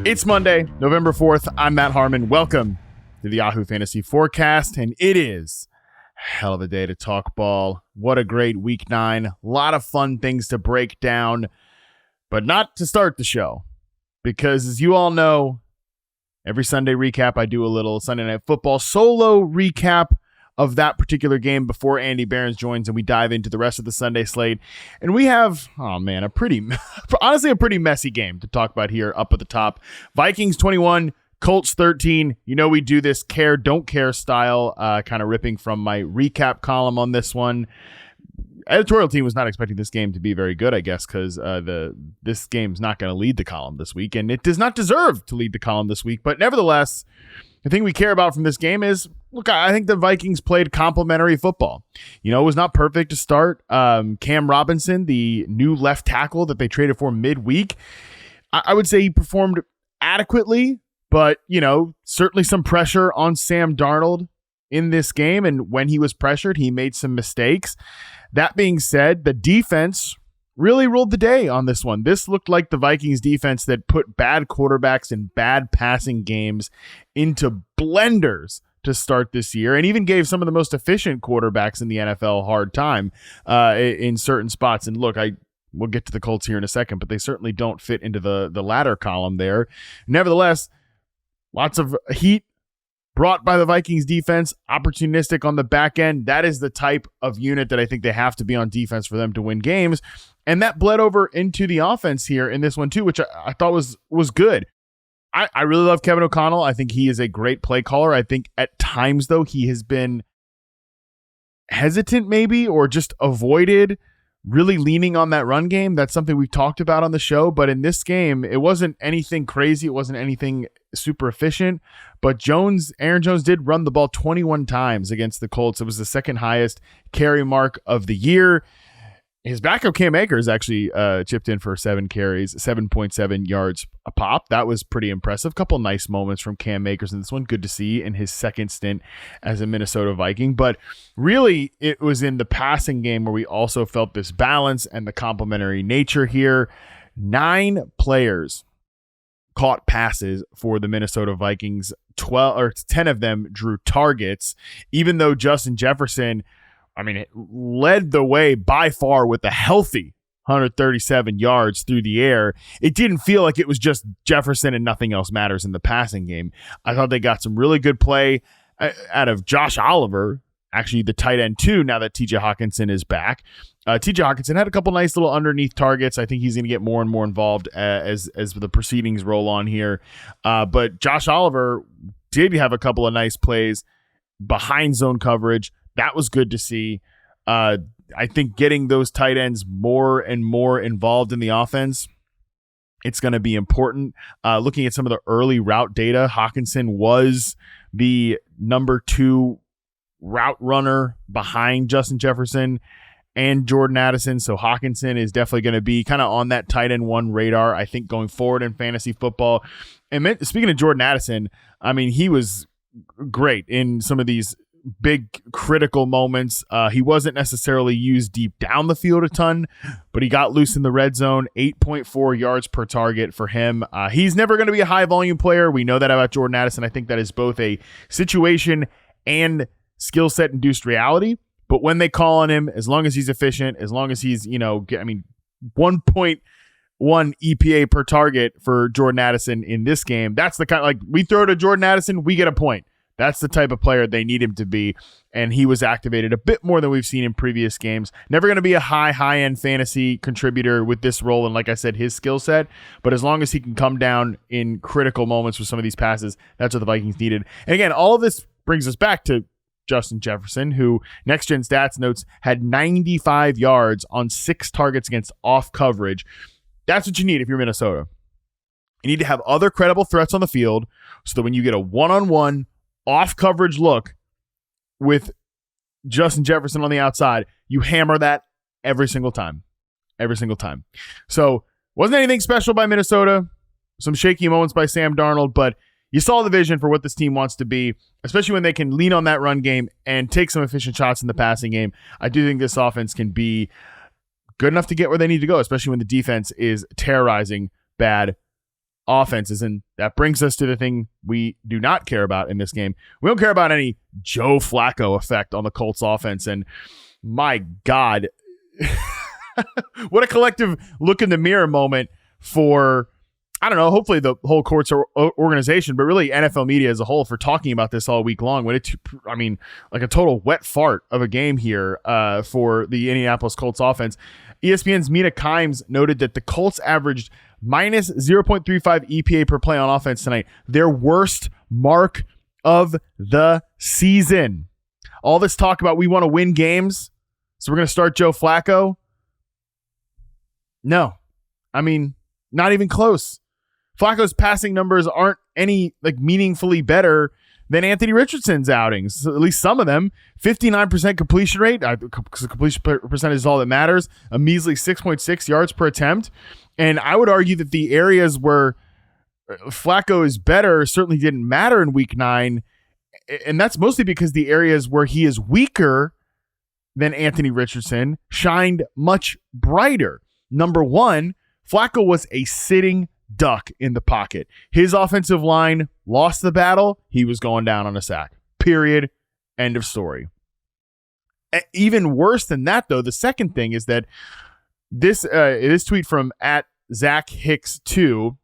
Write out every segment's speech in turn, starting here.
It's Monday, November 4th. I'm Matt Harmon. Welcome to the Yahoo Fantasy Forecast, and it is a hell of a day to talk ball. What a great week 9. A lot of fun things to break down, but not to start the show, because as you all know, every Sunday recap, I do a little Sunday Night Football solo recap of that particular game before Andy Behrens joins and we dive into the rest of the Sunday slate. And we have, honestly, a pretty messy game to talk about here up at the top. Vikings 21, Colts 13. You know, we do this care, don't care style, kind of ripping from my recap column on this one. Editorial team was not expecting this game to be very good, I guess, because this game's not going to lead the column this week, and it does not deserve to lead the column this week. But nevertheless, the thing we care about from this game is, look, I think the Vikings played complimentary football. You know, it was not perfect to start. Cam Robinson, the new left tackle that they traded for midweek, I would say he performed adequately, but, you know, certainly some pressure on Sam Darnold in this game. And when he was pressured, he made some mistakes. That being said, the defense really ruled the day on this one. This looked like the Vikings defense that put bad quarterbacks and bad passing games into blenders to start this year, and even gave some of the most efficient quarterbacks in the NFL a hard time in certain spots. And look, we'll get to the Colts here in a second, but they certainly don't fit into the latter column there. Nevertheless, lots of heat brought by the Vikings defense, opportunistic on the back end. That is the type of unit that I think they have to be on defense for them to win games. And that bled over into the offense here in this one too, which I thought was good. I really love Kevin O'Connell. I think he is a great play caller. I think at times, though, he has been hesitant maybe, or just avoided really leaning on that run game. That's something we've talked about on the show. But in this game, it wasn't anything crazy. It wasn't anything super efficient. But Aaron Jones did run the ball 21 times against the Colts. It was the second highest carry mark of the year. His backup Cam Akers actually chipped in for 7 carries, 7.7 yards a pop. That was pretty impressive. Couple nice moments from Cam Akers in this one. Good to see in his second stint as a Minnesota Viking. But really, it was in the passing game where we also felt this balance and the complementary nature here. 9 players caught passes for the Minnesota Vikings. 10 of them drew targets, even though Justin Jefferson, it led the way by far with a healthy 137 yards through the air. It didn't feel like it was just Jefferson and nothing else matters in the passing game. I thought they got some really good play out of Josh Oliver, actually the tight end too, now that TJ Hawkinson is back. TJ Hawkinson had a couple nice little underneath targets. I think he's going to get more and more involved as the proceedings roll on here. But Josh Oliver did have a couple of nice plays behind zone coverage. That was good to see. I think getting those tight ends more and more involved in the offense, it's going to be important. Looking at some of the early route data, Hawkinson was the number 2 route runner behind Justin Jefferson and Jordan Addison. So Hawkinson is definitely going to be kind of on that tight end 1 radar, I think, going forward in fantasy football. And speaking of Jordan Addison, he was great in some of these big critical moments. He wasn't necessarily used deep down the field a ton, but he got loose in the red zone. 8.4 yards per target for him. He's never going to be a high volume player. We know that about Jordan Addison. I think that is both a situation and skill set induced reality. But when they call on him, as long as he's efficient, as long as he's, 1.1 EPA per target for Jordan Addison in this game, that's the kind of, we throw to Jordan Addison, we get a point. That's the type of player they need him to be, and he was activated a bit more than we've seen in previous games. Never going to be a high-end fantasy contributor with this role, and like I said, his skill set, but as long as he can come down in critical moments with some of these passes, that's what the Vikings needed. And again, all of this brings us back to Justin Jefferson, who Next Gen Stats notes had 95 yards on 6 targets against off coverage. That's what you need if you're Minnesota. You need to have other credible threats on the field so that when you get a one-on-one off coverage look with Justin Jefferson on the outside, you hammer that every single time. So wasn't anything special by Minnesota. Some shaky moments by Sam Darnold, but you saw the vision for what this team wants to be, especially when they can lean on that run game and take some efficient shots in the passing game. I do think this offense can be good enough to get where they need to go, especially when the defense is terrorizing bad offenses. And that brings us to the thing we do not care about in this game. We don't care about any Joe Flacco effect on the Colts offense. And my God, what a collective look in the mirror moment for, I don't know, hopefully the whole Colts organization, but really NFL media as a whole for talking about this all week long. When like a total wet fart of a game here for the Indianapolis Colts offense. ESPN's Mina Kimes noted that the Colts averaged minus 0.35 EPA per play on offense tonight, their worst mark of the season. All this talk about we want to win games, so we're going to start Joe Flacco. No, I mean, not even close. Flacco's passing numbers aren't any meaningfully better than Anthony Richardson's outings, at least some of them. 59% completion rate, because completion percentage is all that matters. A measly 6.6 yards per attempt. And I would argue that the areas where Flacco is better certainly didn't matter in week 9. And that's mostly because the areas where he is weaker than Anthony Richardson shined much brighter. Number one, Flacco was a sitting duck in the pocket. His offensive line lost the battle. He was going down on a sack. Period. End of story. Even worse than that, though, the second thing is that this tweet from @ZachHicks2.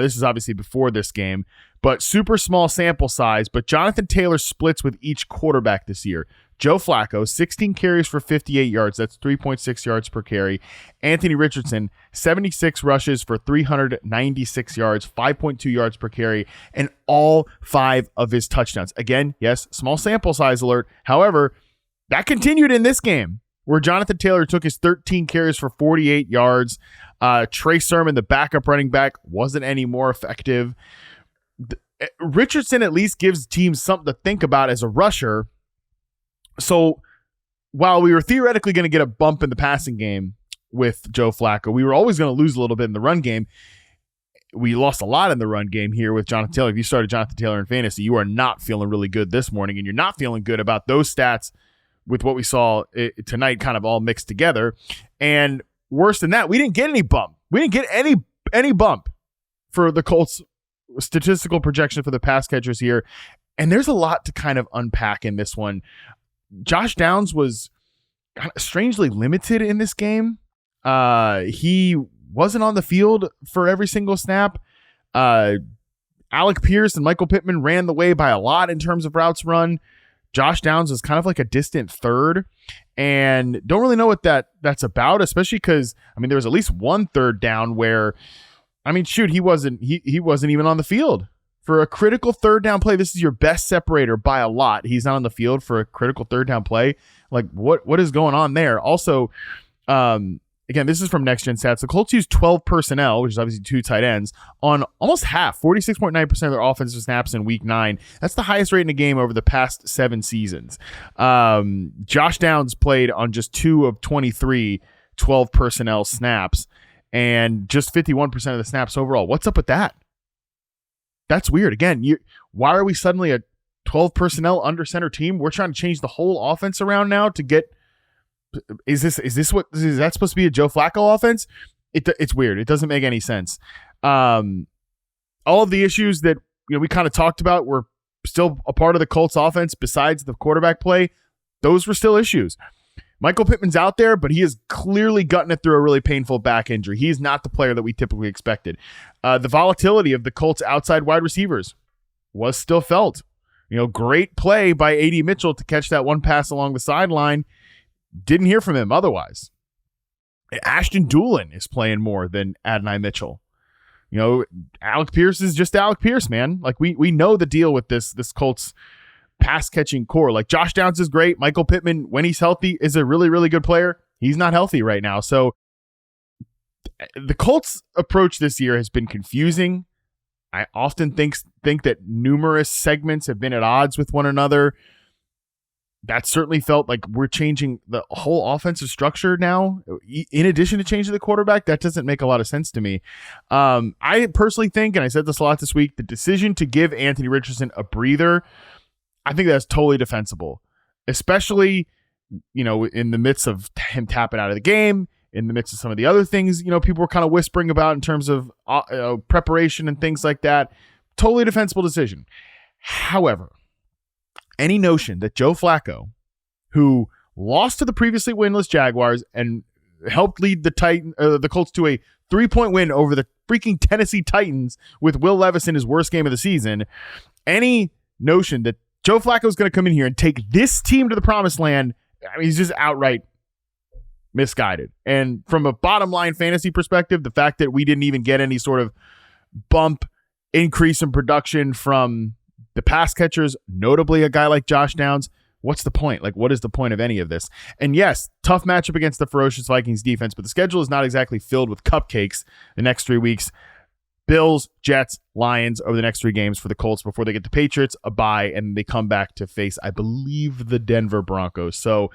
This is obviously before this game, but super small sample size. But Jonathan Taylor splits with each quarterback this year. Joe Flacco, 16 carries for 58 yards. That's 3.6 yards per carry. Anthony Richardson, 76 rushes for 396 yards, 5.2 yards per carry, and all 5 of his touchdowns. Again, yes, small sample size alert. However, that continued in this game, where Jonathan Taylor took his 13 carries for 48 yards. Trey Sermon, the backup running back, wasn't any more effective. Richardson at least gives teams something to think about as a rusher. So while we were theoretically going to get a bump in the passing game with Joe Flacco, we were always going to lose a little bit in the run game. We lost a lot in the run game here with Jonathan Taylor. If you started Jonathan Taylor in fantasy, you are not feeling really good this morning, and you're not feeling good about those stats with what we saw tonight kind of all mixed together. And worse than that, we didn't get any bump. We didn't get any bump for the Colts statistical projection for the pass catchers here. And there's a lot to kind of unpack in this one. Josh Downs was kind of strangely limited in this game. He wasn't on the field for every single snap. Alec Pierce and Michael Pittman ran the way by a lot in terms of routes run. Josh Downs was kind of like a distant third, and don't really know what that's about, especially because, I mean, there was at least one third down where, I mean, shoot, he wasn't even on the field for a critical third down play. This is your best separator by a lot. He's not on the field for a critical third down play. Like, what is going on there? Also, again, this is from Next Gen Stats. The Colts used 12 personnel, which is obviously 2 tight ends, on almost half, 46.9% of their offensive snaps in week 9. That's the highest rate in a game over the past 7 seasons. Josh Downs played on just 2 of 23 12 personnel snaps and just 51% of the snaps overall. What's up with that? That's weird. Again, why are we suddenly a 12 personnel under center team? We're trying to change the whole offense around now to get. Is that supposed to be a Joe Flacco offense? It's weird. It doesn't make any sense. All of the issues that we kind of talked about were still a part of the Colts offense besides the quarterback play. Those were still issues. Michael Pittman's out there, but he is clearly gutting it through a really painful back injury. He is not the player that we typically expected. The volatility of the Colts outside wide receivers was still felt. Great play by A.D. Mitchell to catch that one pass along the sideline. Didn't hear from him otherwise. Ashton Doolin is playing more than Adonai Mitchell. Alec Pierce is just Alec Pierce, man. Like we know the deal with this Colts pass catching core. Like, Josh Downs is great. Michael Pittman, when he's healthy, is a really, really good player. He's not healthy right now. So the Colts approach this year has been confusing. I often think that numerous segments have been at odds with one another. That certainly felt like we're changing the whole offensive structure now. In addition to changing the quarterback, that doesn't make a lot of sense to me. I personally think, and I said this a lot this week, the decision to give Anthony Richardson a breather, I think that's totally defensible, especially, in the midst of him tapping out of the game in the midst of some of the other things, people were kind of whispering about in terms of preparation and things like that. Totally defensible decision. However, any notion that Joe Flacco, who lost to the previously winless Jaguars and helped lead the Colts to a 3-point win over the freaking Tennessee Titans with Will Levis in his worst game of the season, any notion that Joe Flacco is going to come in here and take this team to the promised land, he's just outright misguided. And from a bottom line fantasy perspective, the fact that we didn't even get any sort of bump increase in production from the pass catchers, notably a guy like Josh Downs, what's the point? Like, what is the point of any of this? And yes, tough matchup against the ferocious Vikings defense, but the schedule is not exactly filled with cupcakes the next 3 weeks. Bills, Jets, Lions over the next 3 games for the Colts before they get the Patriots, a bye, and they come back to face, I believe, the Denver Broncos. So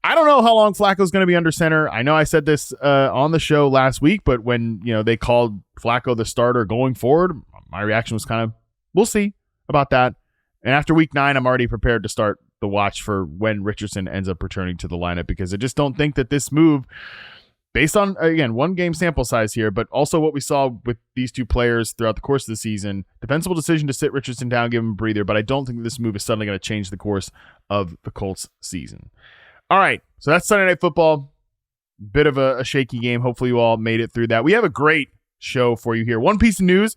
I don't know how long Flacco's going to be under center. I know I said this on the show last week, but when they called Flacco the starter going forward, my reaction was kind of, we'll see about that. And after week 9, I'm already prepared to start the watch for when Richardson ends up returning to the lineup, because I just don't think that this move, based on, again, 1 game sample size here, but also what we saw with these 2 players throughout the course of the season, defensible decision to sit Richardson down, give him a breather, but I don't think this move is suddenly going to change the course of the Colts season. All right, so that's Sunday Night Football. Bit of a shaky game. Hopefully you all made it through that. We have a great show for you here. One piece of news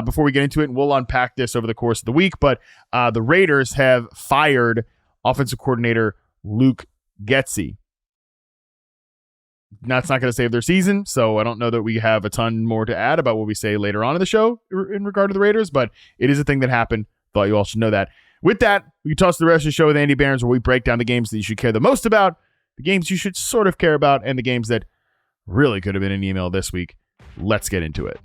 before we get into it, and we'll unpack this over the course of the week, but the Raiders have fired offensive coordinator Luke Getsy. That's not going to save their season, so I don't know that we have a ton more to add about what we say later on in the show in regard to the Raiders, but it is a thing that happened. Thought you all should know that. With that, we toss the rest of the show with Andy Behrens, where we break down the games that you should care the most about, the games you should sort of care about, and the games that really could have been an email this week. Let's get into it.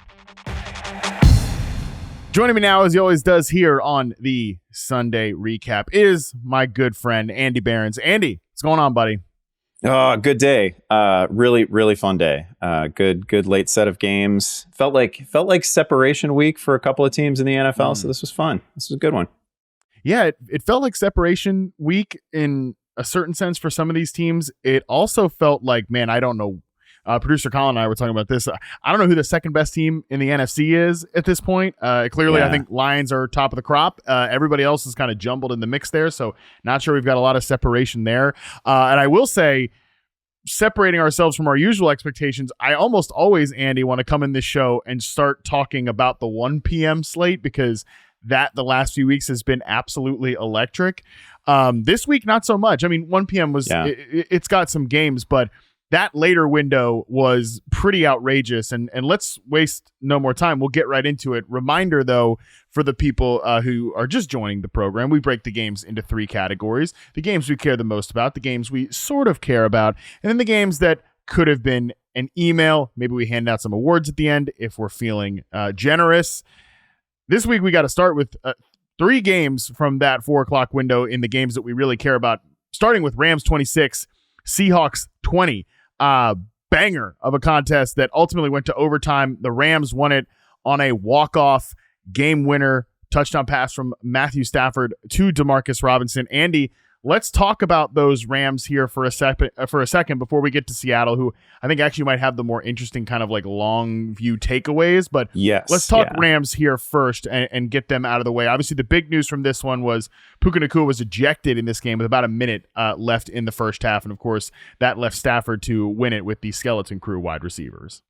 Joining me now, as he always does here on the Sunday Recap, is my good friend, Andy Behrens. Andy, what's going on, buddy? Oh, good day. Really, really fun day. Good late set of games. Felt like separation week for a couple of teams in the NFL, so this was fun. This was a good one. Yeah, it felt like separation week in a certain sense for some of these teams. It also felt like, man, I don't know. Producer Colin and I were talking about this. I don't know who the second best team in the NFC is at this point. Clearly, I think Lions are top of the crop. Everybody else is kind of jumbled in the mix there, so not sure we've got a lot of separation there. And I will say, separating ourselves from our usual expectations, I almost always, Andy, want to come in this show and start talking about the 1 p.m. slate, because that the last few weeks has been absolutely electric. This week, not so much. I mean, 1 p.m. was it's got some games, but that later window was pretty outrageous. And let's waste no more time. We'll get right into it. Reminder, though, for the people who are just joining the program, we break the games into 3 categories. The games we care the most about, the games we sort of care about, and then the games that could have been an email. Maybe we hand out some awards at the end if we're feeling generous. This week, we got to start with 3 games from that 4 o'clock window in the games that we really care about, starting with Rams 26, Seahawks 20. Banger of a contest that ultimately went to overtime. The Rams won it on a walk-off game winner touchdown pass from Matthew Stafford to Demarcus Robinson. Andy, let's talk about those Rams here for a second before we get to Seattle, who I think actually might have the more interesting kind of like long view takeaways. But let's talk Rams here first and get them out of the way. Obviously, the big news from this one was Puka Nacua was ejected in this game with about a minute left in the first half. And of course, that left Stafford to win it with the skeleton crew wide receivers.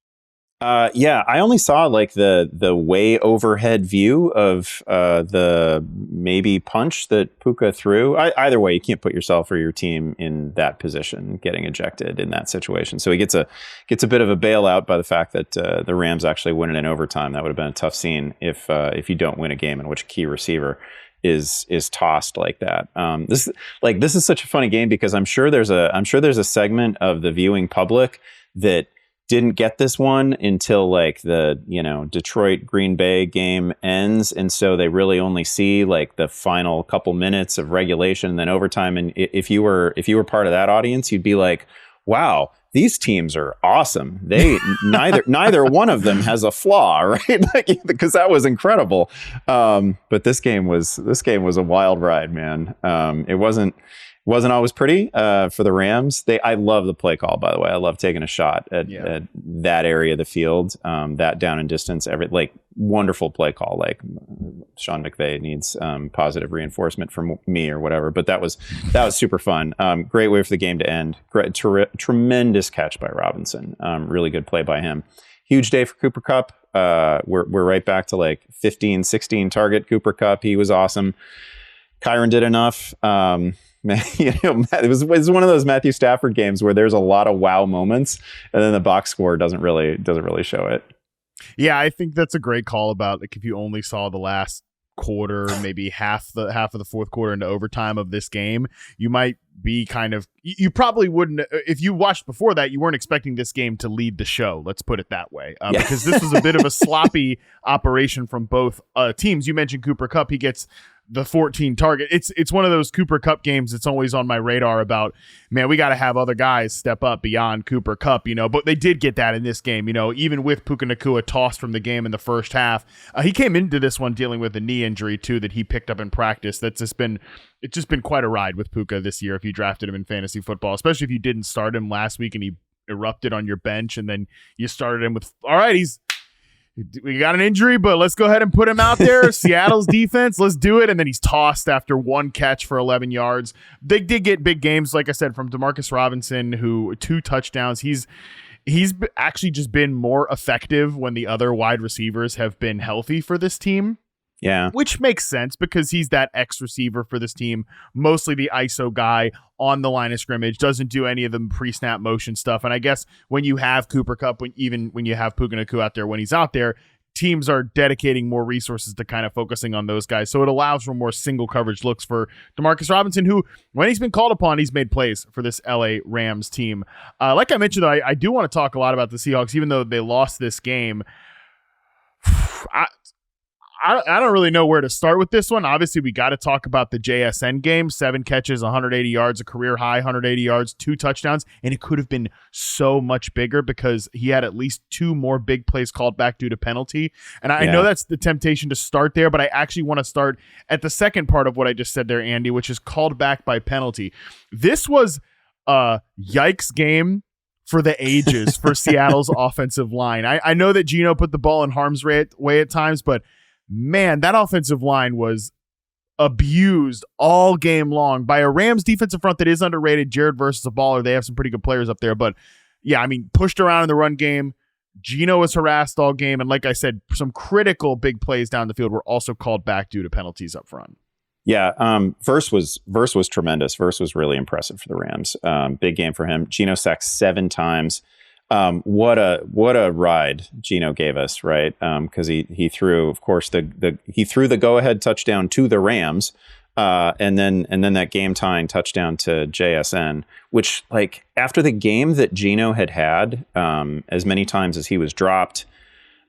I only saw like the way overhead view of the maybe punch that Puka threw. Either way, you can't put yourself or your team in that position, getting ejected in that situation. So he gets a bit of a bailout by the fact that the Rams actually win it in overtime. That would have been a tough scene if you don't win a game in which a key receiver is tossed like that. This is such a funny game because I'm sure there's a segment of the viewing public that didn't get this one until like the Detroit Green Bay game ends, and so they really only see like the final couple minutes of regulation and then overtime. And if you were part of that audience, you'd be like, wow, these teams are awesome. They neither one of them has a flaw, right? Because that was incredible. But this game was a wild ride, man. It wasn't Wasn't always pretty for the Rams. I love the play call, by the way. I love taking a shot at that area of the field, that down and distance. Wonderful play call. Like Sean McVay needs positive reinforcement from me or whatever. But that was super fun. Great way for the game to end. Tremendous catch by Robinson. Really good play by him. Huge day for Cooper Kupp. We're right back to like 15, 16 target Cooper Kupp. He was awesome. Kyron did enough. It was one of those Matthew Stafford games where there's a lot of wow moments, and then the box score doesn't really show it. Yeah, I think that's a great call about like if you only saw the last quarter, maybe half of the fourth quarter into overtime of this game, you might be you probably wouldn't, if you watched before that, you weren't expecting this game to lead the show. Let's put it that way, because this was a bit of a sloppy operation from both teams. You mentioned Cooper Kupp. He gets the 14 target. It's one of those Cooper Kupp games that's always on my radar about, man, we got to have other guys step up beyond Cooper Kupp, but they did get that in this game, even with Puka Nacua tossed from the game in the first half. He came into this one dealing with a knee injury too that he picked up in practice. It's just been quite a ride with Puka this year if you drafted him in fantasy football, especially if you didn't start him last week and he erupted on your bench and then you started him with, all right, we got an injury, but let's go ahead and put him out there. Seattle's defense, let's do it. And then he's tossed after one catch for 11 yards. They did get big games, like I said, from Demarcus Robinson, who 2 touchdowns. He's actually just been more effective when the other wide receivers have been healthy for this team. Yeah. Which makes sense because he's that X receiver for this team, mostly the ISO guy on the line of scrimmage, doesn't do any of the pre-snap motion stuff. And I guess when you have Cooper Kupp, even when you have Puka Nacua out there, when he's out there, teams are dedicating more resources to kind of focusing on those guys. So it allows for more single coverage looks for Demarcus Robinson, who, when he's been called upon, he's made plays for this LA Rams team. Like I mentioned, I do want to talk a lot about the Seahawks, even though they lost this game. I don't really know where to start with this one. Obviously, we got to talk about the JSN game. 7 catches, 180 yards, a career high, 180 yards, 2 touchdowns. And it could have been so much bigger because he had at least 2 more big plays called back due to penalty. And I know that's the temptation to start there, but I actually want to start at the second part of what I just said there, Andy, which is called back by penalty. This was a yikes game for the ages for Seattle's offensive line. I know that Geno put the ball in harm's way at times, but man, that offensive line was abused all game long by a Rams defensive front that is underrated. Jared versus a baller. They have some pretty good players up there, but yeah, I mean, pushed around in the run game. Geno was harassed all game. And like I said, some critical big plays down the field were also called back due to penalties up front. Yeah. Verse was tremendous. Verse was really impressive for the Rams. Big game for him. Geno sacked 7 times. What a ride Geno gave us, right? Because he threw, of course, he threw the go-ahead touchdown to the Rams, and then that game-tying touchdown to JSN, which, like, after the game that Geno had as many times as he was dropped,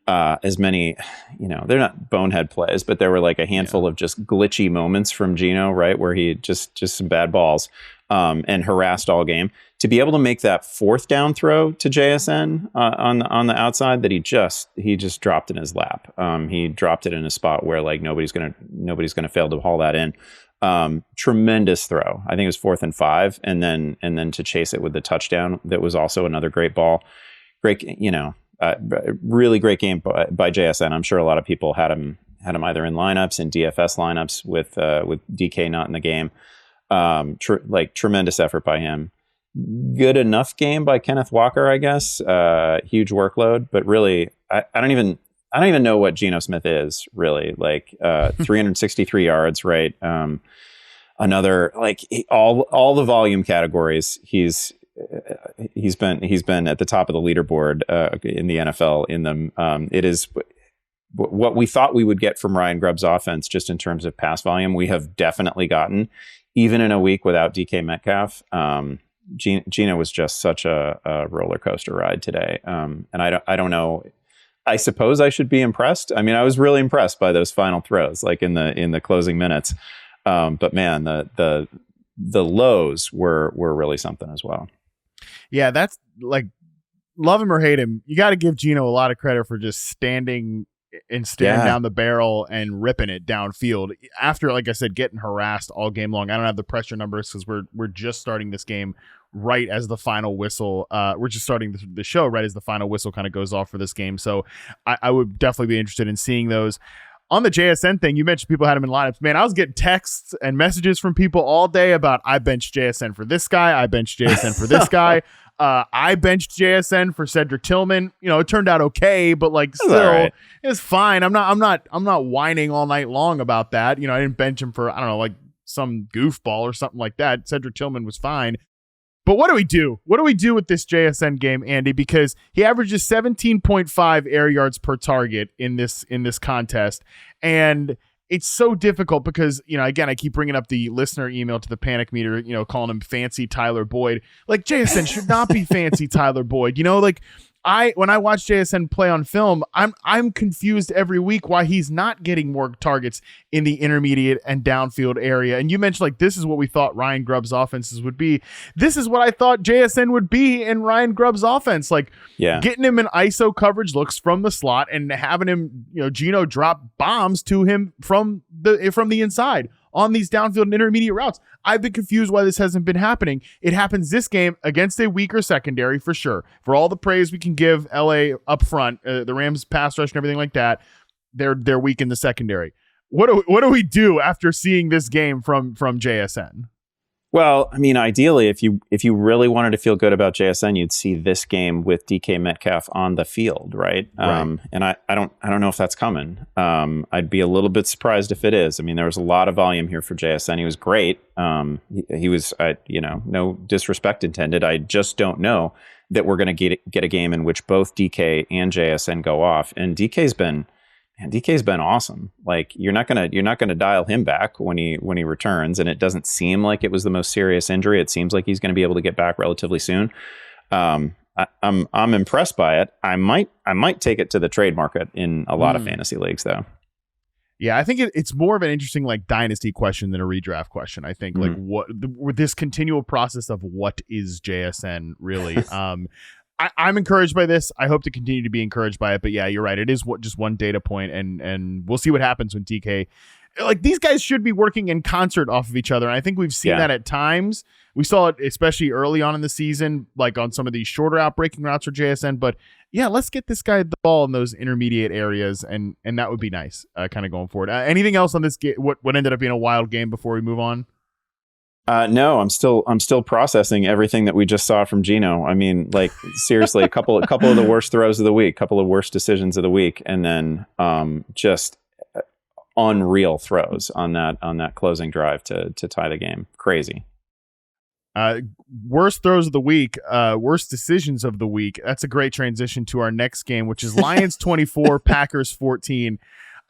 as many, they're not bonehead plays, but there were like a handful of just glitchy moments from Geno, right, where he just some bad balls, and harassed all game. To be able to make that 4th down throw to JSN on the outside that he just dropped in his lap. He dropped it in a spot where like nobody's gonna fail to haul that in. Tremendous throw. I think it was 4th and 5, and then to chase it with the touchdown. That was also another great ball. Great, really great game by JSN. I'm sure a lot of people had him either in lineups and DFS lineups with DK not in the game. Tremendous effort by him. Good enough game by Kenneth Walker, I guess. Huge workload, but really, I don't even know what Geno Smith is really. Like 363 yards, right? Another like all the volume categories. He's been at the top of the leaderboard in the NFL in them. It is what we thought we would get from Ryan Grubb's offense, just in terms of pass volume. We have definitely gotten, even in a week without DK Metcalf. Geno was just such a roller coaster ride today. And I don't know. I suppose I should be impressed. I mean, I was really impressed by those final throws, like in the closing minutes. But man, the lows were really something as well. Yeah, that's like, love him or hate him, you got to give Geno a lot of credit for just standing and staring down the barrel and ripping it downfield after, like I said, getting harassed all game long. I don't have the pressure numbers because we're just starting this game right as the final whistle. We're just starting the show right as the final whistle kind of goes off for this game. So I would definitely be interested in seeing those. On the JSN thing, you mentioned people had him in lineups. Man, I was getting texts and messages from people all day about I benched JSN for this guy. I benched JSN for this guy. I benched JSN for Cedric Tillman. You know, it turned out okay, but like still, it's fine. I'm not whining all night long about that. You know, I didn't bench him for, I don't know, like some goofball or something like that. Cedric Tillman was fine. But what do we do? What do we do with this JSN game, Andy? Because he averages 17.5 air yards per target in this contest. And it's so difficult because, you know, again, I keep bringing up the listener email to the panic meter, you know, calling him fancy Tyler Boyd. Like, JSN should not be fancy Tyler Boyd. You know, like, when I watch JSN play on film, I'm confused every week why he's not getting more targets in the intermediate and downfield area. And you mentioned, like, this is what we thought Ryan Grubb's offenses would be. This is what I thought JSN would be in Ryan Grubb's offense. Like, getting him in ISO coverage looks from the slot and having him, you know, Gino drop bombs to him from the inside on these downfield and intermediate routes. I've been confused why this hasn't been happening. It happens this game against a weaker secondary for sure. For all the praise we can give LA up front, the Rams pass rush and everything like that, they're weak in the secondary. What do we do after seeing this game from JSN? Well, I mean, ideally, if you really wanted to feel good about JSN, you'd see this game with DK Metcalf on the field, right? And I don't know if that's coming. I'd be a little bit surprised if it is. I mean, there was a lot of volume here for JSN. He was great. He was, you know, no disrespect intended. I just don't know that we're going to get a game in which both DK and JSN go off. And DK's been awesome. Like, you're not gonna dial him back when he returns, and it doesn't seem like it was the most serious injury. It seems like he's going to be able to get back relatively soon. I'm impressed by it. I might take it to the trade market in a lot of fantasy leagues, though. Yeah, I think it's more of an interesting, like, dynasty question than a redraft question. I think like with this continual process of what is JSN really. I'm encouraged by this. I hope to continue to be encouraged by it. But yeah, you're right. It is just one data point, and we'll see what happens when DK. Like, these guys should be working in concert off of each other. And I think we've seen that at times. We saw it especially early on in the season, like on some of these shorter outbreaking routes for JSN. But yeah, let's get this guy the ball in those intermediate areas, and that would be nice, kind of going forward. Anything else on this game? What ended up being a wild game before we move on? No, I'm still processing everything that we just saw from Gino. I mean, like, seriously, a couple of the worst throws of the week, couple of worst decisions of the week, and then just unreal throws on that closing drive to tie the game. Crazy. Worst throws of the week, worst decisions of the week. That's a great transition to our next game, which is Lions 24, Packers 14.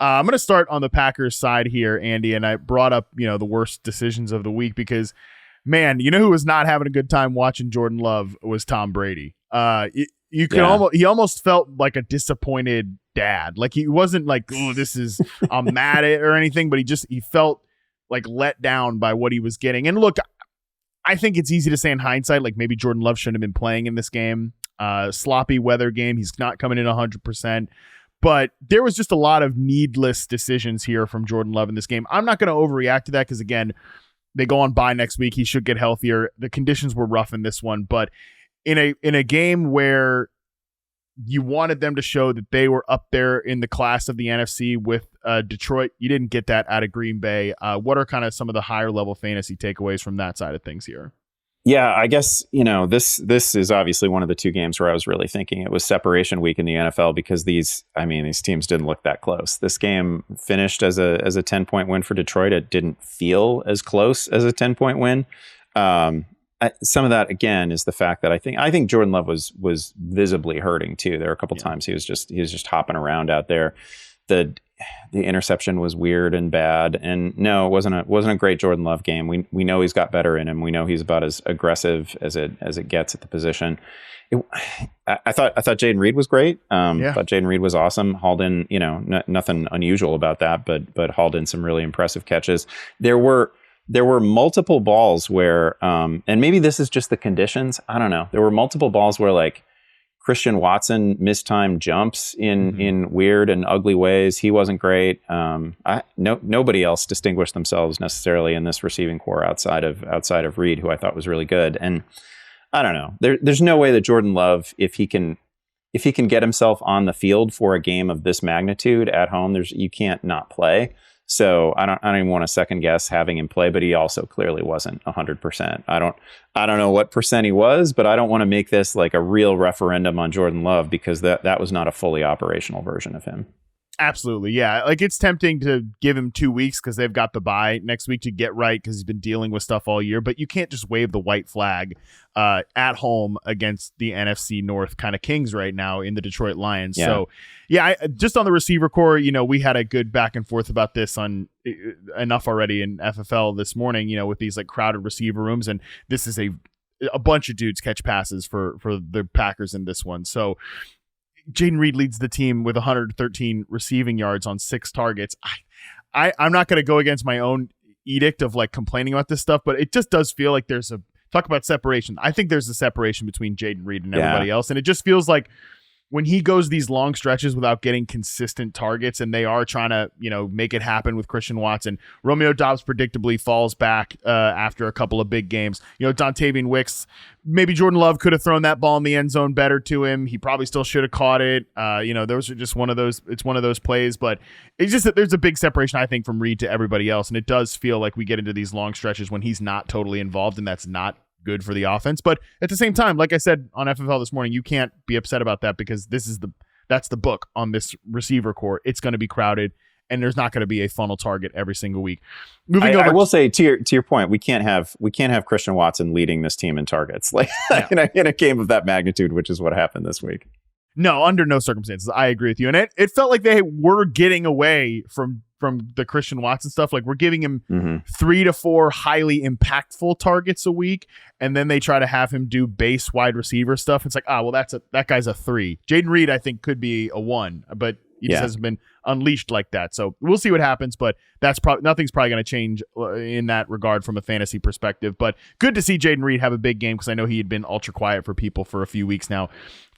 I'm going to start on the Packers side here, Andy, and I brought up, you know, the worst decisions of the week because, man, you know who was not having a good time watching Jordan Love was Tom Brady. He almost felt like a disappointed dad. Like, he wasn't like, oh, I'm mad at it or anything, but he felt like let down by what he was getting. And look, I think it's easy to say in hindsight, like, maybe Jordan Love shouldn't have been playing in this game. Sloppy weather game. He's not coming in 100%. But there was just a lot of needless decisions here from Jordan Love in this game. I'm not going to overreact to that because, again, they go on bye next week. He should get healthier. The conditions were rough in this one. But in a game where you wanted them to show that they were up there in the class of the NFC with Detroit, you didn't get that out of Green Bay. What are kind of some of the higher level fantasy takeaways from that side of things here? Yeah, I guess, you know, this is obviously one of the two games where I was really thinking it was separation week in the NFL because these teams didn't look that close. This game finished as a 10-point win for Detroit. It didn't feel as close as a 10-point win. Some of that, again, is the fact that I think Jordan Love was visibly hurting too. There were a couple times he was just hopping around out there. The interception was weird and bad, and no, it wasn't a great Jordan Love game. We know he's got better in him. We know he's about as aggressive as it gets at the position. I thought Jayden Reed was great. Thought Jayden Reed was awesome. Hauled in, you know, nothing unusual about that, but hauled in some really impressive catches. There were multiple balls where, and maybe this is just the conditions. I don't know. There were multiple balls where, like, Christian Watson mistimed jumps in weird and ugly ways. He wasn't great. Nobody else distinguished themselves necessarily in this receiving core outside of Reed, who I thought was really good. And I don't know. There's no way that Jordan Love, if he can get himself on the field for a game of this magnitude at home, you can't not play. So I don't even want to second guess having him play, but he also clearly wasn't 100%. I don't know what percent he was, but I don't want to make this like a real referendum on Jordan Love, because that was not a fully operational version of him. Absolutely. Yeah. Like, it's tempting to give him 2 weeks because they've got the bye next week to get right, because he's been dealing with stuff all year, but you can't just wave the white flag at home against the NFC North kind of Kings right now in the Detroit Lions. Yeah. So yeah, just on the receiver core, we had a good back and forth about this on enough already in FFL this morning, with these like crowded receiver rooms. And this is a bunch of dudes catch passes for the Packers in this one. So Jaden Reed leads the team with 113 receiving yards on 6 targets. I'm not going to go against my own edict of like complaining about this stuff, but it just does feel like there's talk about separation. I think there's a separation between Jaden Reed and everybody else. And it just feels like when he goes these long stretches without getting consistent targets, and they are trying to, make it happen with Christian Watson, Romeo Doubs predictably falls back after a couple of big games. Dontavian Wicks, maybe Jordan Love could have thrown that ball in the end zone better to him. He probably still should have caught it. Those are just one of those plays, but it's just that there's a big separation, I think, from Reed to everybody else. And it does feel like we get into these long stretches when he's not totally involved, and that's not good for the offense. But at the same time, like I said on FFL this morning, you can't be upset about that, because that's the book on this receiver core. It's going to be crowded, and there's not going to be a funnel target every single week. I will say to your point, we can't have Christian Watson leading this team in targets like in a game of that magnitude, which is what happened this week. No, under no circumstances. I agree with you. And it felt like they were getting away from the Christian Watson stuff. Like, we're giving him 3 to 4 highly impactful targets a week, and then they try to have him do base wide receiver stuff. It's like, that guy's a 3. Jaden Reed, I think, could be a 1, but he just hasn't been unleashed like that. So we'll see what happens, but nothing's probably going to change in that regard from a fantasy perspective. But good to see Jaden Reed have a big game, because I know he had been ultra quiet for people for a few weeks now.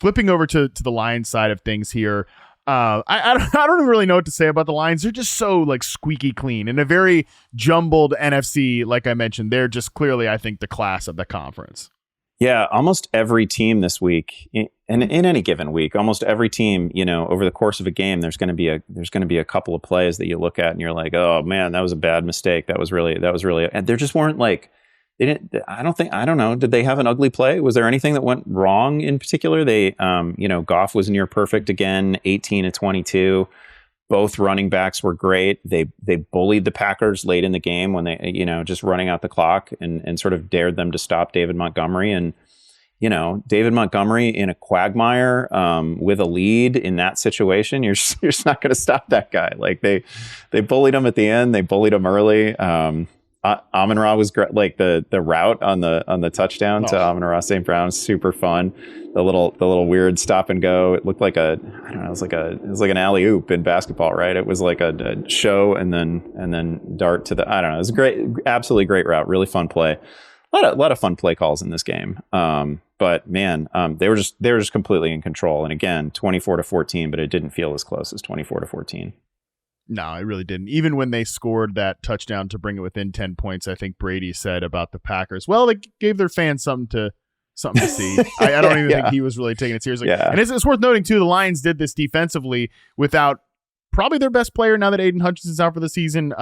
Flipping over to the Lions side of things here. I don't really know what to say about the Lions. They're just so like squeaky clean in a very jumbled NFC. Like I mentioned, they're just clearly, I think, the class of the conference. Yeah, almost every team this week, and in any given week, almost every team, over the course of a game, there's going to be a couple of plays that you look at and you're like, oh man, that was a bad mistake. That was really, and there just weren't like, I don't know. Did they have an ugly play? Was there anything that went wrong in particular? They, Goff was near perfect again, 18 to 22. Both running backs were great. They bullied the Packers late in the game when they, just running out the clock and sort of dared them to stop David Montgomery. And, David Montgomery in a quagmire with a lead in that situation, you're just not going to stop that guy. Like they bullied him at the end. They bullied him early. Amon-Ra was great. Like the route on the touchdown to Amon-Ra St. Brown, super fun. The little weird stop and go. It looked like it was like an alley oop in basketball, right? It was like a show and then dart to the, I don't know. It was a great, absolutely great route. Really fun play. A lot of fun play calls in this game. But man, they were just completely in control. And again, 24-14, but it didn't feel as close as 24-14. No, it really didn't. Even when they scored that touchdown to bring it within 10 points, I think Brady said about the Packers, well, they gave their fans something to see. I don't even think he was really taking it seriously. Yeah. And it's worth noting, too, the Lions did this defensively without probably their best player now that Aiden Hutchinson's out for the season.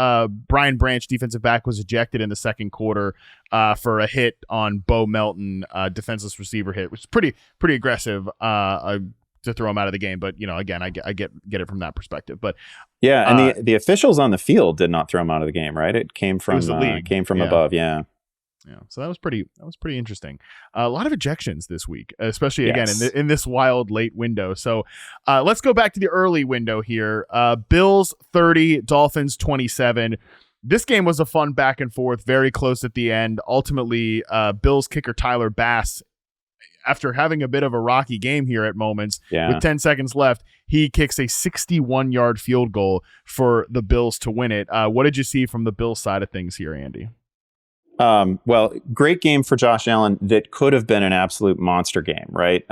Brian Branch, defensive back, was ejected in the second quarter for a hit on Bo Melton, defenseless receiver hit, which is pretty aggressive to throw him out of the game. But, again, I get it from that perspective. But yeah, and the officials on the field did not throw him out of the game, right? It came from above. Yeah. Yeah, so that was pretty interesting. A lot of ejections this week, especially again in this wild late window. So let's go back to the early window here. Bills 30, Dolphins 27. This game was a fun back and forth, very close at the end. Ultimately, Bills kicker Tyler Bass, after having a bit of a rocky game here at moments, with 10 seconds left, he kicks a 61-yard field goal for the Bills to win it. What did you see from the Bills side of things here, Andy? Well, great game for Josh Allen that could have been an absolute monster game, right?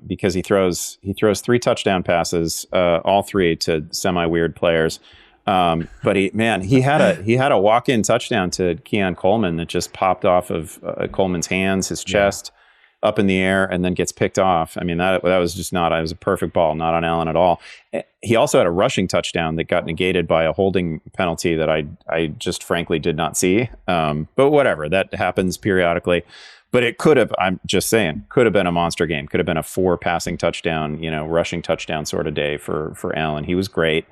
Because he throws 3 touchdown passes, all 3 to semi-weird players. But he had a walk-in touchdown to Keon Coleman that just popped off of Coleman's hands, his chest, up in the air, and then gets picked off. I mean, that was just not. It was a perfect ball, not on Allen at all. He also had a rushing touchdown that got negated by a holding penalty that I just frankly did not see. But whatever, that happens periodically. But it could have. I'm just saying, could have been a monster game. Could have been a 4 passing touchdown, rushing touchdown sort of day for Allen. He was great.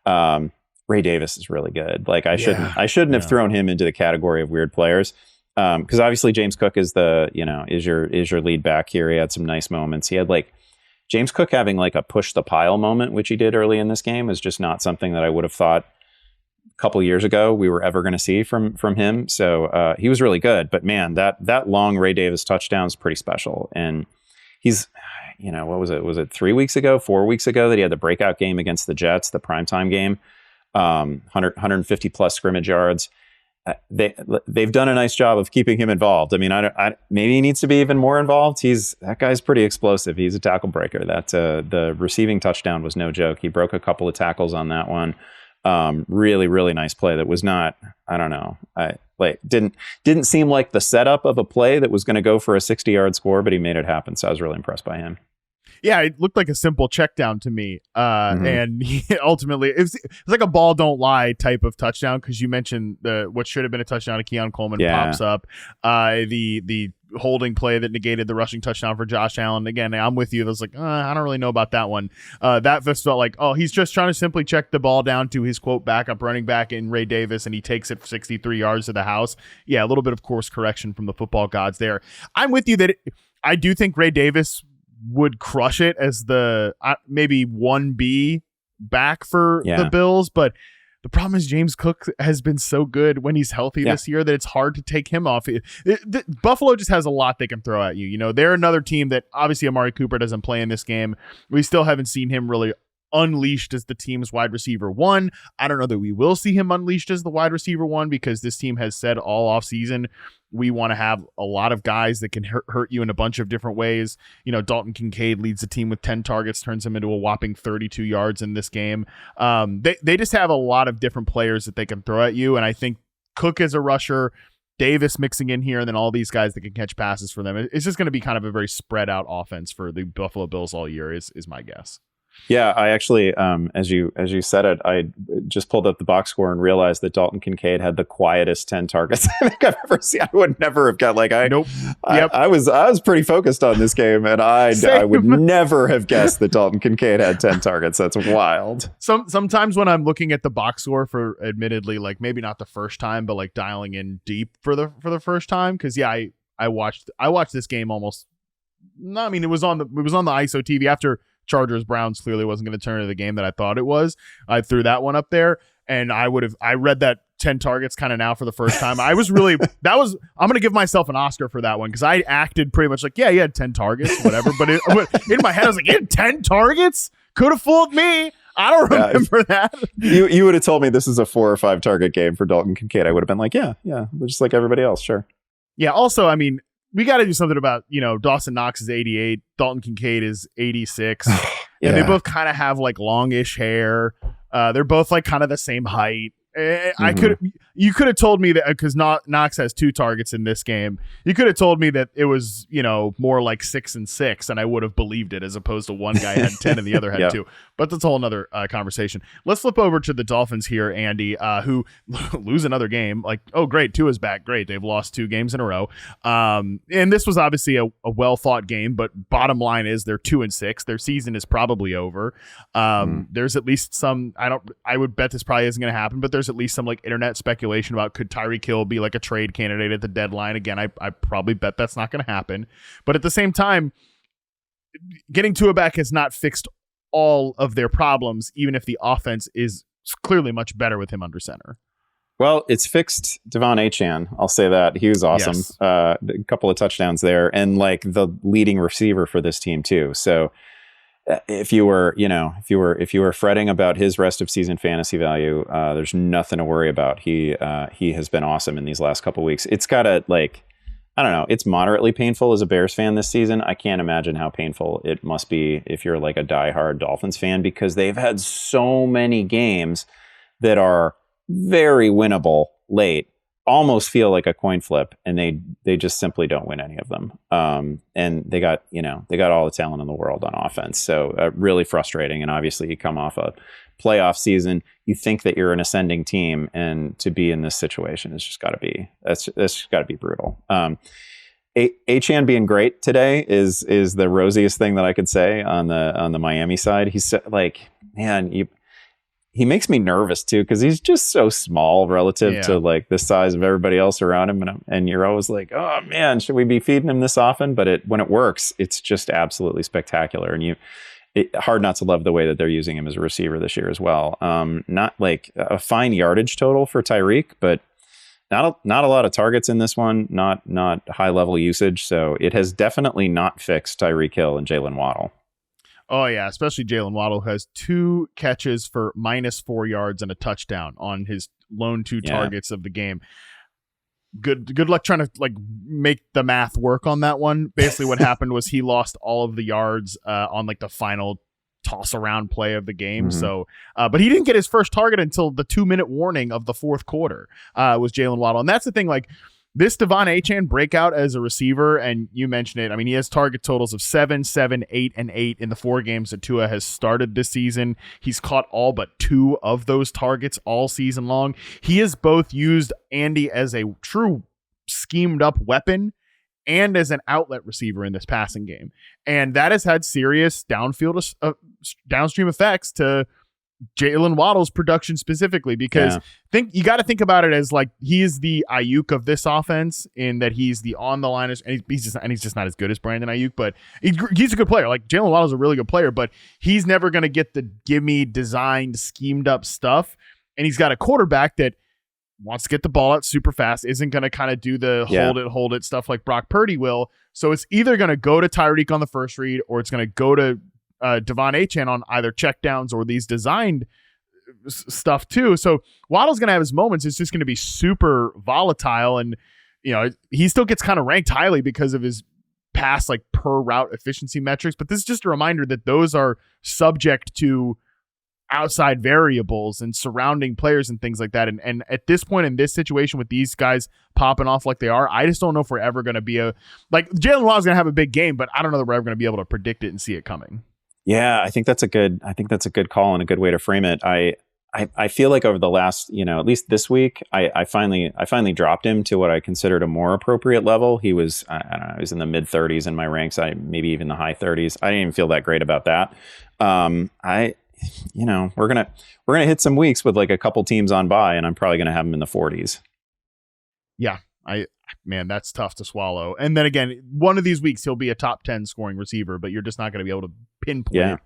Ray Davis is really good. Like I shouldn't have thrown him into the category of weird players. Because obviously James Cook is is your lead back here. He had some nice moments. He had James Cook having a push the pile moment, which he did early in this game, is just not something that I would have thought a couple years ago we were ever going to see from him. So he was really good. But man, that long Ray Davis touchdown is pretty special. And he's, what was it? Was it 4 weeks ago that he had the breakout game against the Jets, the primetime game, 150 plus scrimmage yards. They've done a nice job of keeping him involved. I mean, maybe he needs to be even more involved. That guy's pretty explosive. He's a tackle breaker. The receiving touchdown was no joke. He broke a couple of tackles on that one. Really, really nice play. That was not. I don't know. Didn't seem like the setup of a play that was going to go for a 60-yard score, but he made it happen. So I was really impressed by him. Yeah, it looked like a simple check down to me. And ultimately, it's like a ball don't lie type of touchdown, because you mentioned what should have been a touchdown to Keon Coleman pops up. The holding play that negated the rushing touchdown for Josh Allen. Again, I'm with you. I was like, I don't really know about that one. That just felt like, he's just trying to simply check the ball down to his, quote, backup running back in Ray Davis, and he takes it 63 yards to the house. Yeah, a little bit of course correction from the football gods there. I'm with you that I do think Ray Davis would crush it as the maybe 1B back for the Bills, but the problem is James Cook has been so good when he's healthy this year that it's hard to take him off. Buffalo just has a lot they can throw at you. They're another team that obviously Amari Cooper doesn't play in this game. We still haven't seen him really unleashed as the team's wide receiver 1. I don't know that we will see him unleashed as the wide receiver 1, because this team has said all off season we want to have a lot of guys that can hurt you in a bunch of different ways. Dalton Kincaid leads the team with 10 targets, turns him into a whopping 32 yards in this game. They just have a lot of different players that they can throw at you, and I think Cook as a rusher, Davis mixing in here, and then all these guys that can catch passes for them. It's just going to be kind of a very spread out offense for the Buffalo Bills all year is my guess. Yeah, I actually, as you said it, I just pulled up the box score and realized that Dalton Kincaid had the quietest 10 targets I think I've ever seen. I would never have got Nope. I was pretty focused on this game, and I would never have guessed that Dalton Kincaid had 10 targets. That's wild. Sometimes when I'm looking at the box score for, admittedly, maybe not the first time, but dialing in deep for the first time, because I watched this game almost. No, I mean it was on the ISO TV after Chargers Browns clearly wasn't going to turn into the game that I thought it was. I threw that one up there, and I read that 10 targets kind of now for the first time. I'm going to give myself an Oscar for that one, because I acted pretty much like, he had 10 targets, whatever. But in my head, I was like, he had 10 targets? Could have fooled me. I don't remember that. You would have told me this is a 4 or 5 target game for Dalton Kincaid. I would have been like, yeah, just like everybody else. Sure. Yeah. Also, I mean, we got to do something about, Dawson Knox is 88, Dalton Kincaid is 86, and they both kind of have longish hair. They're both kind of the same height. You could have told me that, because Knox has 2 targets in this game. You could have told me that it was, more like 6 and 6, and I would have believed it, as opposed to one guy had 10 and the other had 2. But that's a whole other conversation. Let's flip over to the Dolphins here, Andy, who lose another game. Oh, great, Tua's back. Great, they've lost 2 games in a row. And this was obviously a well thought game, but bottom line is they're 2 and 6. Their season is probably over. There's at least some. I would bet this probably isn't going to happen, but there's at least some internet speculation about could Tyreek Hill be a trade candidate at the deadline. Again, I probably bet that's not going to happen. But at the same time, getting Tua back has not fixed all of their problems, even if the offense is clearly much better with him under center. Well, it's fixed Devon Achane. I'll say that. He was awesome. Yes. A couple of touchdowns there, and the leading receiver for this team too. So if you were fretting about his rest of season fantasy value, there's nothing to worry about. He has been awesome in these last couple weeks. It's gotta, like, I don't know, it's moderately painful as a Bears fan this season. I can't imagine how painful it must be if you're like a diehard Dolphins fan, because they've had so many games that are very winnable late, almost feel like a coin flip, and they just simply don't win any of them. And they got all the talent in the world on offense. So really frustrating. And obviously you come off a playoff season, you think that you're an ascending team, and to be in this situation, it's just got to be, that's just got to be brutal. Achane being great today is the rosiest thing that I could say on the Miami side. He's like, man, he makes me nervous too, because he's just so small relative to like the size of everybody else around him, and you're always like, oh man, should we be feeding him this often? But when it works, it's just absolutely spectacular, and hard not to love the way that they're using him as a receiver this year as well. Not like a fine yardage total for Tyreek, but not a lot of targets in this one, not high level usage. So it has definitely not fixed Tyreek Hill and Jalen Waddle. Oh, yeah, especially Jalen Waddle has 2 catches for -4 yards and a touchdown on his lone 2 targets of the game. Good luck trying to like make the math work on that one. Basically what happened was he lost all of the yards on like the final toss around play of the game. Mm-hmm. So, but he didn't get his first target until the 2-minute warning of the fourth quarter was Jalen Waddle. And that's the thing, like, this Devon Achane breakout as a receiver, and you mentioned it, I mean, he has target totals of 7, 7, 8, and 8 in the 4 games that Tua has started this season. He's caught all but 2 of those targets all season long. He has both used Andy as a true schemed up weapon and as an outlet receiver in this passing game. And that has had serious downstream effects to Jalen Waddle's production specifically, because you got to think about it as like he is the Ayuk of this offense, in that he's the on the line, and he's just not as good as Brandon Ayuk, but he's a good player. Like, Jalen Waddle's a really good player, but he's never going to get the gimme designed, schemed up stuff. And he's got a quarterback that wants to get the ball out super fast, isn't going to kind of do the hold it stuff like Brock Purdy will. So it's either going to go to Tyreek on the first read, or it's going to go to Devon Achane on either checkdowns or these designed stuff too. So Waddle's going to have his moments. It's just going to be super volatile. And, you know, he still gets kind of ranked highly because of his pass, like, per route efficiency metrics. But this is just a reminder that those are subject to outside variables and surrounding players and things like that. And at this point in this situation with these guys popping off like they are, I just don't know if we're ever going to be Jalen Waddle's going to have a big game, but I don't know that we're ever going to be able to predict it and see it coming. Yeah, I think that's a good call and a good way to frame it. I feel like over the last, at least this week, I finally dropped him to what I considered a more appropriate level. He was, I don't know, he was in the mid 30s in my ranks, maybe even the high 30s. I didn't even feel that great about that. We're gonna hit some weeks with like a couple teams on bye, and I'm probably gonna have him in the 40s. Yeah, man, that's tough to swallow. And then again, one of these weeks he'll be a top 10 scoring receiver, but you're just not going to be able to pinpoint it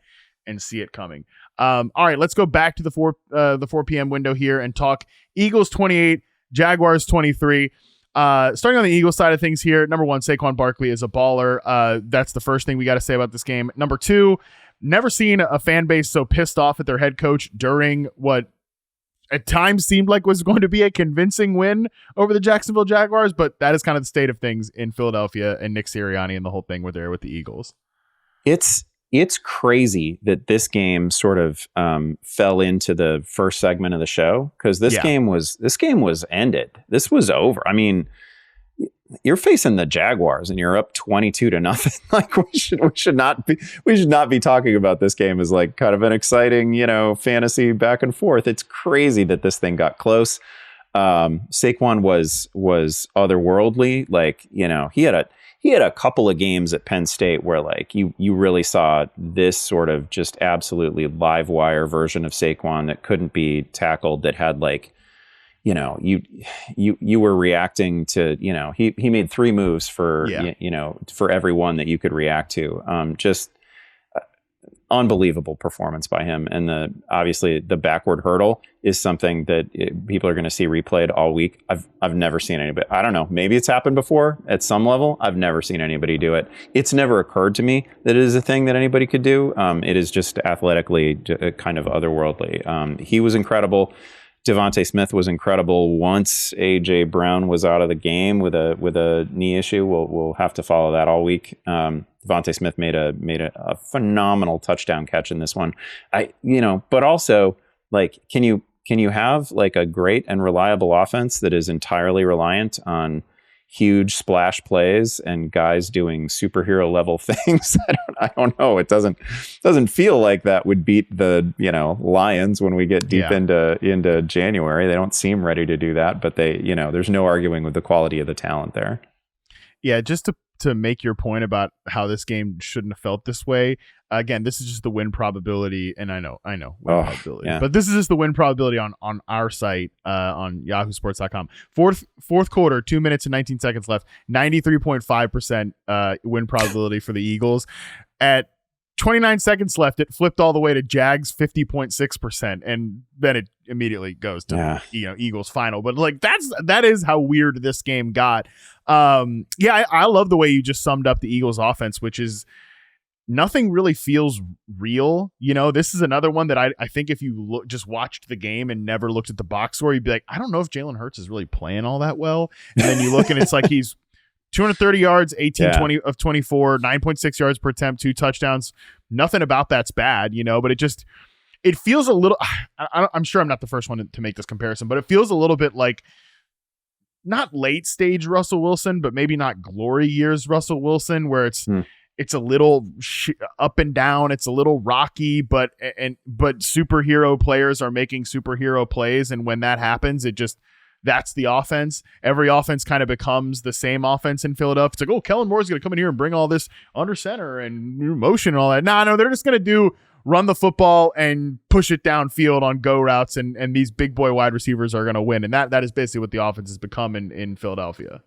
and see it coming. All right, let's go back to the 4 p.m. window here and talk Eagles 28, Jaguars 23. Starting on the Eagles side of things here, number 1, Saquon Barkley is a baller. That's the first thing we got to say about this game. Number 2, never seen a fan base so pissed off at their head coach during what at times seemed like was going to be a convincing win over the Jacksonville Jaguars, but that is kind of the state of things in Philadelphia, and Nick Sirianni and the whole thing were there with the Eagles. It's crazy that this game sort of fell into the first segment of the show, because this game was ended. This was over. I mean, you're facing the Jaguars and you're up 22-0. Like, we should not be talking about this game as like kind of an exciting, fantasy back and forth. It's crazy that this thing got close. Saquon was otherworldly. Like, he had a couple of games at Penn State where like you really saw this sort of just absolutely live wire version of Saquon that couldn't be tackled, that had like, you were reacting to, he made 3 moves for, for every one that you could react to. Just unbelievable performance by him. And obviously the backward hurdle is something that people are going to see replayed all week. I've never seen anybody. I don't know. Maybe it's happened before at some level. I've never seen anybody do it. It's never occurred to me that it is a thing that anybody could do. It is just athletically kind of otherworldly. He was incredible. Devontae Smith was incredible. Once AJ Brown was out of the game with a knee issue, we'll have to follow that all week. Devontae Smith made a phenomenal touchdown catch in this one. But also, like, can you have like a great and reliable offense that is entirely reliant on huge splash plays and guys doing superhero level things? I don't know. It doesn't feel like that would beat the Lions when we get deep into January. They don't seem ready to do that, but there's no arguing with the quality of the talent there. Yeah, just to make your point about how this game shouldn't have felt this way. Again, this is just the win probability, and I know win probability, but this is just the win probability on our site on yahoosports.com. Fourth quarter, 2 minutes and 19 seconds left, 93.5% win probability for the Eagles. At 29 seconds left, it flipped all the way to Jags 50.6%, and then it immediately goes to Eagles final. But like that is how weird this game got. I love the way you just summed up the Eagles offense, which is nothing really feels real. This is another one that I think if you just watched the game and never looked at the box score, you'd be like, I don't know if Jalen Hurts is really playing all that well. And then you look and it's like he's 230 yards, 20 of 24, 9.6 yards per attempt, 2 touchdowns. Nothing about that's bad, but it feels a little, I'm sure I'm not the first one to make this comparison, but it feels a little bit like not late stage Russell Wilson, but maybe not glory years Russell Wilson, where it's a little up and down. It's a little rocky, but superhero players are making superhero plays. And when that happens, that's the offense. Every offense kind of becomes the same offense in Philadelphia. It's like, oh, Kellen Moore's going to come in here and bring all this under center and motion and all that. No, they're just going to run the football and push it downfield on go routes, and these big boy wide receivers are going to win. And that is basically what the offense has become in Philadelphia.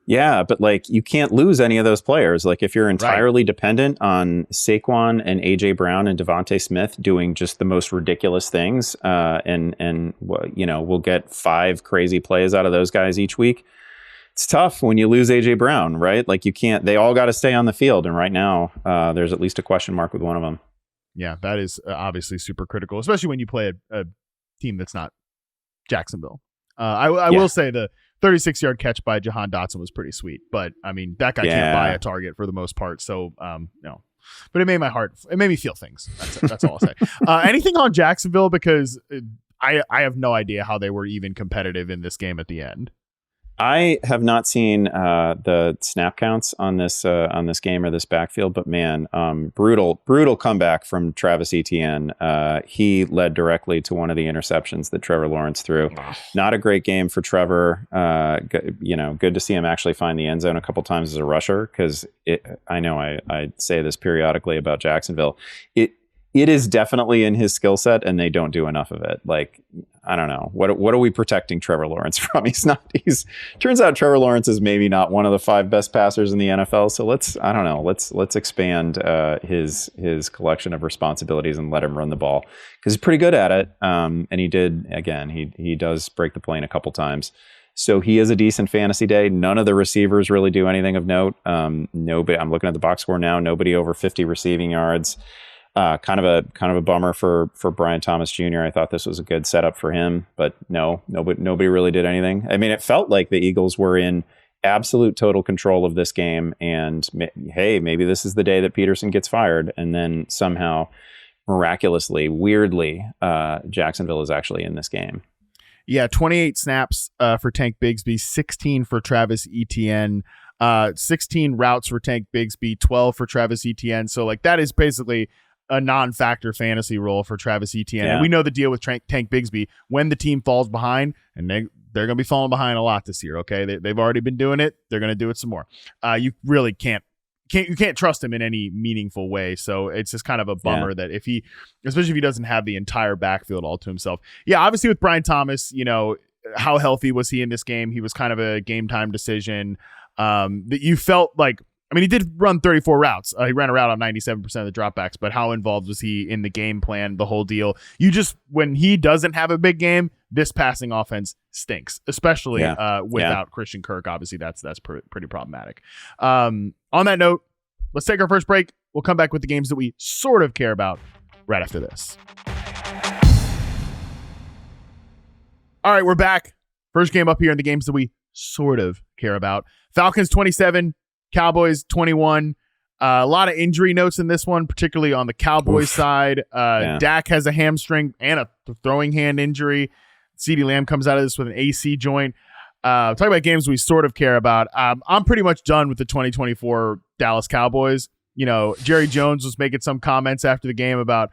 Yeah, but like you can't lose any of those players. Like if you're entirely dependent on Saquon and AJ Brown and Devontae Smith doing just the most ridiculous things, and we'll get 5 crazy plays out of those guys each week. It's tough when you lose AJ Brown, right? Like you can't. They all got to stay on the field, and right now there's at least a question mark with one of them. Yeah, that is obviously super critical, especially when you play a team that's not Jacksonville. I will say the 36-yard catch by Jahan Dotson was pretty sweet, but I mean that guy can't buy a target for the most part. So no, but it made me feel things. That's all I'll say. Anything on Jacksonville, because I have no idea how they were even competitive in this game at the end. I have not seen the snap counts on this game or this backfield, but man, brutal comeback from Travis Etienne. He led directly to one of the interceptions that Trevor Lawrence threw. Not a great game for Trevor. Good to see him actually find the end zone a couple times as a rusher, because I know I say this periodically about Jacksonville. It is definitely in his skill set, and they don't do enough of it. Like, I don't know. What are we protecting Trevor Lawrence from? Turns out Trevor Lawrence is maybe not one of the 5 best passers in the NFL. So let's expand his collection of responsibilities and let him run the ball, because he's pretty good at it. And he does break the plane a couple times. So he is a decent fantasy day. None of the receivers really do anything of note. Nobody. I'm looking at the box score now. Nobody over 50 receiving yards. Kind of a bummer for Brian Thomas Jr. I thought this was a good setup for him, but nobody really did anything. I mean, it felt like the Eagles were in absolute total control of this game, and hey, maybe this is the day that Peterson gets fired, and then somehow, miraculously, weirdly, Jacksonville is actually in this game. Yeah, 28 snaps for Tank Bigsby, 16 for Travis Etienne. 16 routes for Tank Bigsby, 12 for Travis Etienne. So like that is basically a non-factor fantasy role for Travis Etienne. Yeah. And we know the deal with Tank Bigsby. When the team falls behind, and they're going to be falling behind a lot this year, okay? They've already been doing it. They're going to do it some more. You really can't trust him in any meaningful way. So it's just kind of a bummer that especially if he doesn't have the entire backfield all to himself. Yeah, obviously with Brian Thomas, how healthy was he in this game? He was kind of a game time decision. That you felt like I mean, he did run 34 routes. He ran a route on 97% of the dropbacks, but how involved was he in the game plan, the whole deal? When he doesn't have a big game, this passing offense stinks, especially without Christian Kirk. Obviously, that's pretty problematic. On that note, let's take our first break. We'll come back with the games that we sort of care about right after this. All right, we're back. First game up here in the games that we sort of care about. Falcons 27, Cowboys 21. A lot of injury notes in this one, particularly on the Cowboys side. Dak has a hamstring and a throwing hand injury. CeeDee Lamb comes out of this with an AC joint. Talking about games we sort of care about. I'm pretty much done with the 2024 Dallas Cowboys. Jerry Jones was making some comments after the game about,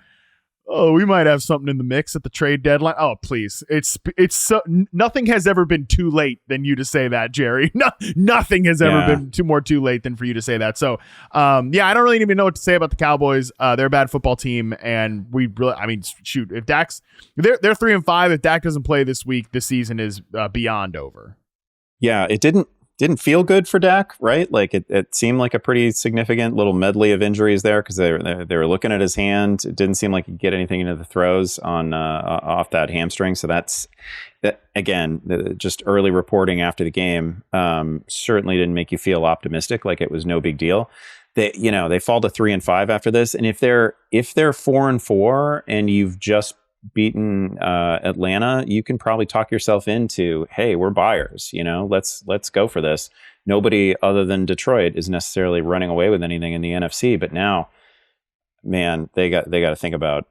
we might have something in the mix at the trade deadline. Oh, please. It's so, nothing has ever been too late than you to say that, Jerry. Nothing has ever been too late than for you to say that. So, I don't really even know what to say about the Cowboys. They're a bad football team, and if Dak's, they're 3-5. If Dak doesn't play this week, the season is beyond over. Yeah, it didn't feel good for Dak, right? Like it seemed like a pretty significant little medley of injuries there because they were looking at his hand. It didn't seem like he'd get anything into the throws on off that hamstring. So that again, just early reporting after the game certainly didn't make you feel optimistic. Like it was no big deal. They fall to 3-5 after this, and if they're 4-4 and you've just beaten Atlanta, you can probably talk yourself into, hey, we're buyers, let's go for this. Nobody other than Detroit is necessarily running away with anything in the NFC, but now, man, they got to think about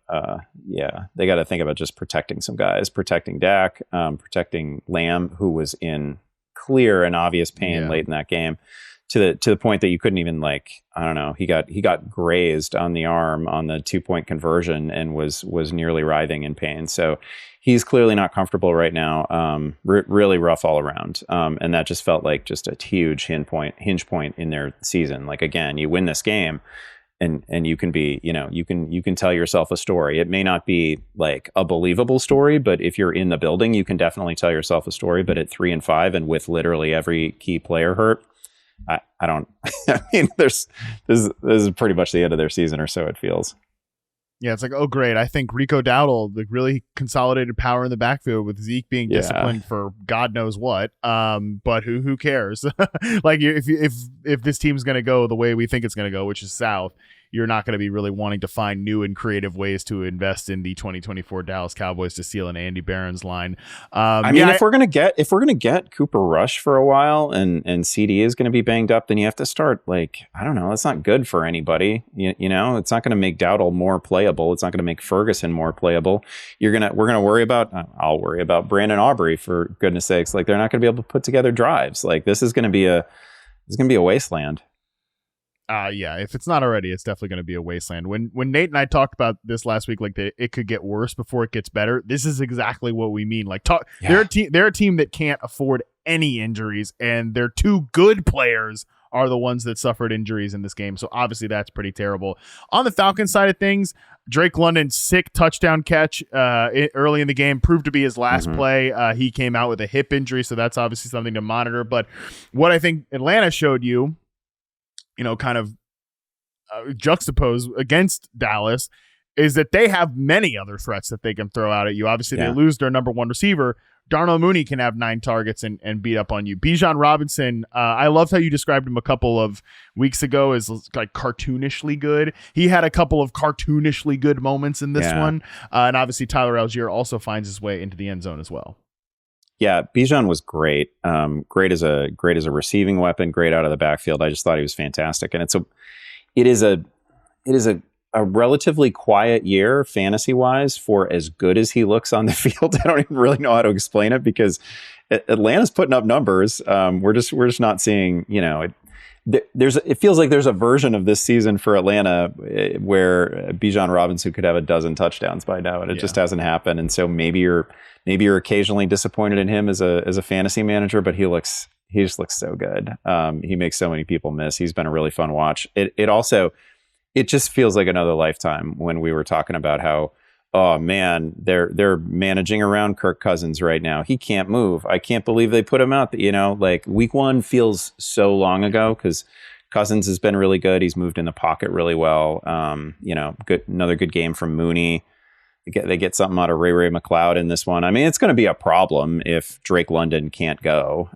just protecting some guys, protecting Dak, protecting Lamb, who was in clear and obvious pain late in that game. To the point that you couldn't even he got grazed on the arm on the 2-point conversion and was nearly writhing in pain. So he's clearly not comfortable right now. Really rough all around. And that just felt like just a huge hinge point in their season. Like, again, you win this game and you can be, you can tell yourself a story. It may not be like a believable story, but if you're in the building, you can definitely tell yourself a story. But at 3-5 and with literally every key player hurt, I don't. I mean, this is pretty much the end of their season, or so it feels. Yeah, it's like, oh great, I think Rico Dowdle really consolidated power in the backfield with Zeke being disciplined for God knows what. But who cares? Like if this team's gonna go the way we think it's gonna go, which is south, you're not going to be really wanting to find new and creative ways to invest in the 2024 Dallas Cowboys to steal an Andy Behrens line. If we're gonna get Cooper Rush for a while, and CD is going to be banged up, then you have to start I don't know. That's not good for anybody. It's not going to make Dowdle more playable. It's not going to make Ferguson more playable. We're gonna worry about. I'll worry about Brandon Aubrey, for goodness sakes. Like, they're not going to be able to put together drives. Like, this is going to be a wasteland. If it's not already, it's definitely going to be a wasteland. When Nate and I talked about this last week, it could get worse before it gets better. This is exactly what we mean. They're a team that can't afford any injuries, and their two good players are the ones that suffered injuries in this game. So obviously that's pretty terrible. On the Falcons side of things, Drake London's sick touchdown catch early in the game proved to be his last play. He came out with a hip injury, so that's obviously something to monitor. But what I think Atlanta showed you, kind of juxtapose against Dallas, is that they have many other threats that they can throw out at you. Obviously, they lose their number one receiver. Darnell Mooney can have 9 targets and beat up on you. Bijan Robinson, I loved how you described him a couple of weeks ago as like cartoonishly good. He had a couple of cartoonishly good moments in this one. And obviously, Tyler Algier also finds his way into the end zone as well. Yeah, Bijan was great. Great as a receiving weapon. Great out of the backfield. I just thought he was fantastic. And it is a relatively quiet year fantasy wise for as good as he looks on the field. I don't even really know how to explain it because Atlanta's putting up numbers. We're just not seeing. It feels like there's a version of this season for Atlanta where Bijan Robinson could have a dozen touchdowns by now, and it just hasn't happened. And so maybe you're occasionally disappointed in him as a fantasy manager, but he just looks so good. He makes so many people miss. He's been a really fun watch. It just feels like another lifetime when we were talking about how, oh man, they're managing around Kirk Cousins right now. He can't move. I can't believe they put him out. Like week 1 feels so long ago because Cousins has been really good. He's moved in the pocket really well. Another good game from Mooney. They get something out of Ray McLeod in this one. I mean, it's going to be a problem if Drake London can't go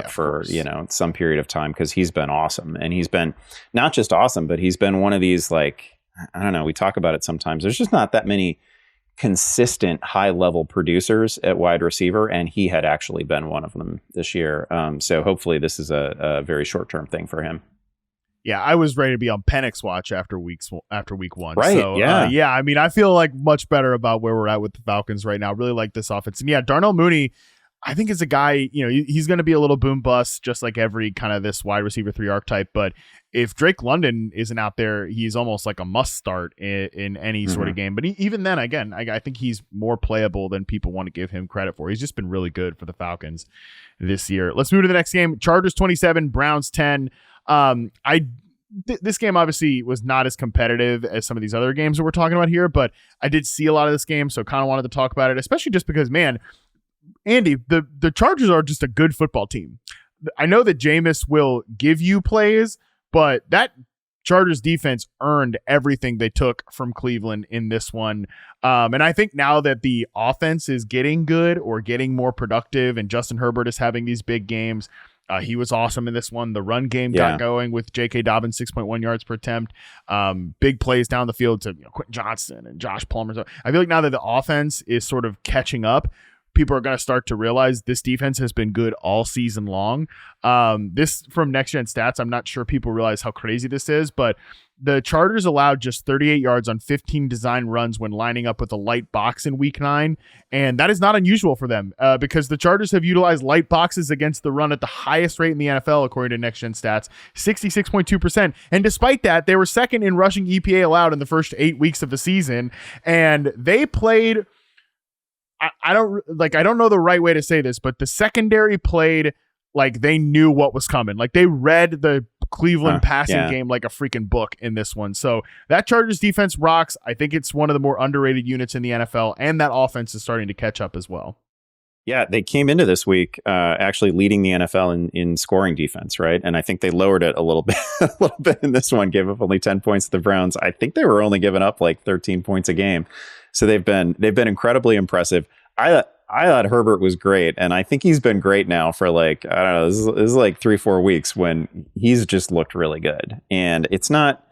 for some period of time, because he's been awesome, and he's been not just awesome, but he's been one of these, like, I don't know, we talk about it sometimes. There's just not that many consistent high level producers at wide receiver, and he had actually been one of them this year. So hopefully this is a very short term thing for him. Yeah, I was ready to be on Penix watch after week one. Right. So, yeah. I mean, I feel like much better about where we're at with the Falcons right now. Really like this offense. And yeah, Darnell Mooney, I think is a guy, he's going to be a little boom bust, just like every kind of this wide receiver 3 archetype. But if Drake London isn't out there, he's almost like a must start in any sort of game. But even then, again, I think he's more playable than people want to give him credit for. He's just been really good for the Falcons this year. Let's move to the next game. Chargers 27, Browns 10. This game obviously was not as competitive as some of these other games that we're talking about here, but I did see a lot of this game, so kind of wanted to talk about it, especially just because, man, Andy, the Chargers are just a good football team. I know that Jameis will give you plays, but that Chargers defense earned everything they took from Cleveland in this one. And I think now that the offense is getting good or getting more productive, and Justin Herbert is having these big games, he was awesome in this one. The run game got going with J.K. Dobbins, 6.1 yards per attempt. Big plays down the field to Quentin Johnston and Josh Palmer. So I feel like now that the offense is sort of catching up, people are going to start to realize this defense has been good all season long. This from Next Gen Stats, I'm not sure people realize how crazy this is, but the Chargers allowed just 38 yards on 15 design runs when lining up with a light box in week 9. And that is not unusual for them because the Chargers have utilized light boxes against the run at the highest rate in the NFL, according to Next Gen Stats, 66.2%. And despite that, they were second in rushing EPA allowed in the first 8 weeks of the season. And they played, I don't know the right way to say this, but the secondary played like they knew what was coming. Like they read the Cleveland passing game like a freaking book in this one. So that Chargers defense rocks. I think it's one of the more underrated units in the NFL, and that offense is starting to catch up as well. Yeah, they came into this week actually leading the NFL in scoring defense, right? And I think they lowered it a little bit in this one, gave up only 10 points to the Browns. I think they were only giving up like 13 points a game. So they've been incredibly impressive. I thought Herbert was great, and I think he's been great now for like, I don't know, this is like 3-4 weeks when he's just looked really good. And it's not,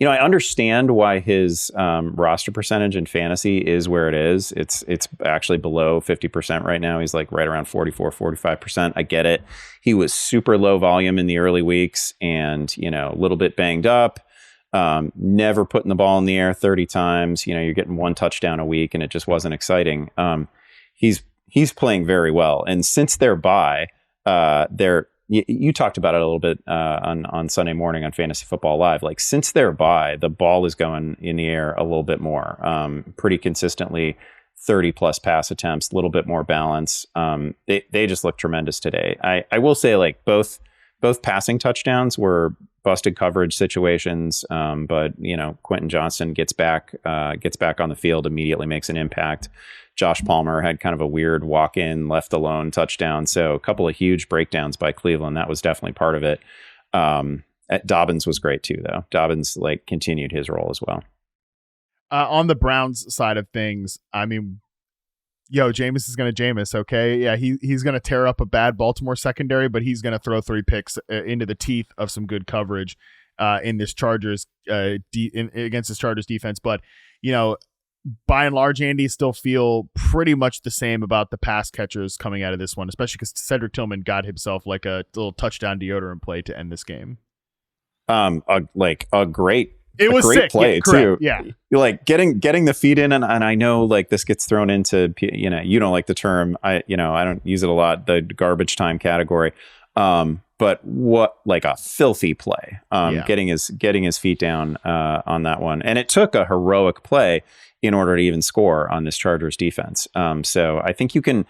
I understand why his roster percentage in fantasy is where it is. It's actually below 50% right now. He's like right around 44-45%. I get it. He was super low volume in the early weeks and, a little bit banged up. Never putting the ball in the air 30 times. You're getting 1 touchdown a week, and it just wasn't exciting. He's playing very well, and since their bye, you talked about it a little bit on Sunday morning on Fantasy Football Live. Like since their bye, the ball is going in the air a little bit more, pretty consistently, 30 plus pass attempts, a little bit more balance. They just look tremendous today. I will say like both passing touchdowns were busted coverage situations, but Quentin Johnston gets back on the field, immediately makes an impact. Josh Palmer had kind of a weird walk-in, left alone touchdown. So a couple of huge breakdowns by Cleveland. That was definitely part of it. Dobbins was great too, though. Dobbins continued his role as well. On the Browns side of things, I mean, Jameis is going to Jameis, okay? Yeah, he's going to tear up a bad Baltimore secondary, but he's going to throw 3 picks into the teeth of some good coverage in this Chargers against this Chargers defense. But, by and large, Andy, still feel pretty much the same about the pass catchers coming out of this one, especially because Cedric Tillman got himself like a little touchdown deodorant play to end this game. A great sick play too. Yeah. You're like getting the feet in, and I know like this gets thrown into, you don't like the term. I don't use it a lot, the garbage time category. But what, like a filthy play, getting his feet down on that one. And it took a heroic play in order to even score on this Chargers defense. So I think you can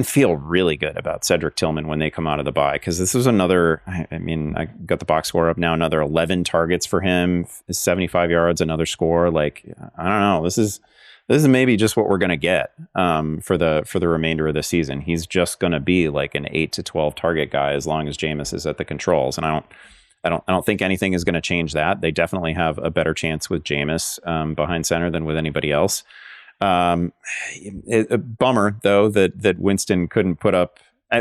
feel really good about Cedric Tillman when they come out of the bye, because this was another, I got the box score up now, another 11 targets for him, 75 yards, another score. Like, I don't know. This is maybe just what we're going to get for the remainder of the season. He's just going to be like an 8 to 12 target guy as long as Jameis is at the controls. And I I don't think anything is going to change that. They definitely have a better chance with Jameis behind center than with anybody else. A bummer though that Winston couldn't put up.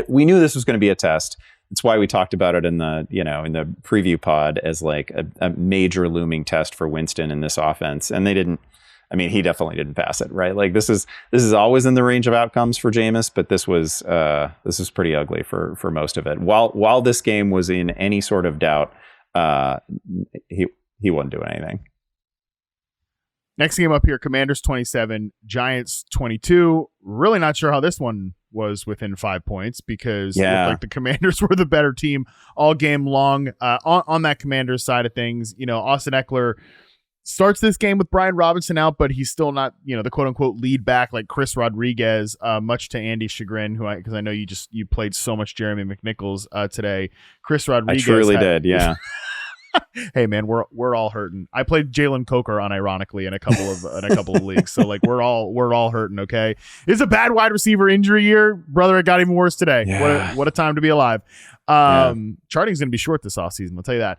We knew this was going to be a test. It's why we talked about it in the preview pod as like a major looming test for Winston in this offense, and they didn't. I mean, he definitely didn't pass it, right? Like this is always in the range of outcomes for Jameis, but this was pretty ugly for most of it. While this game was in any sort of doubt, he wasn't doing anything. Next game up here, Commanders 27, Giants 22. Really not sure how this one was within 5 points because it looked like the Commanders were the better team all game long. On that Commanders side of things, Austin Eckler starts this game with Brian Robinson out, but he's still not, the quote unquote lead back like Chris Rodriguez, much to Andy's chagrin, because I know you played so much Jeremy McNichols today. Chris Rodriguez. I truly did, yeah. Hey man, we're all hurting. I played Jalen Coker unironically in a couple of leagues, so like we're all hurting. Okay, it's a bad wide receiver injury year, brother. It got even worse today. Yeah. What a time to be alive. Charting's gonna be short this offseason, I'll tell you that.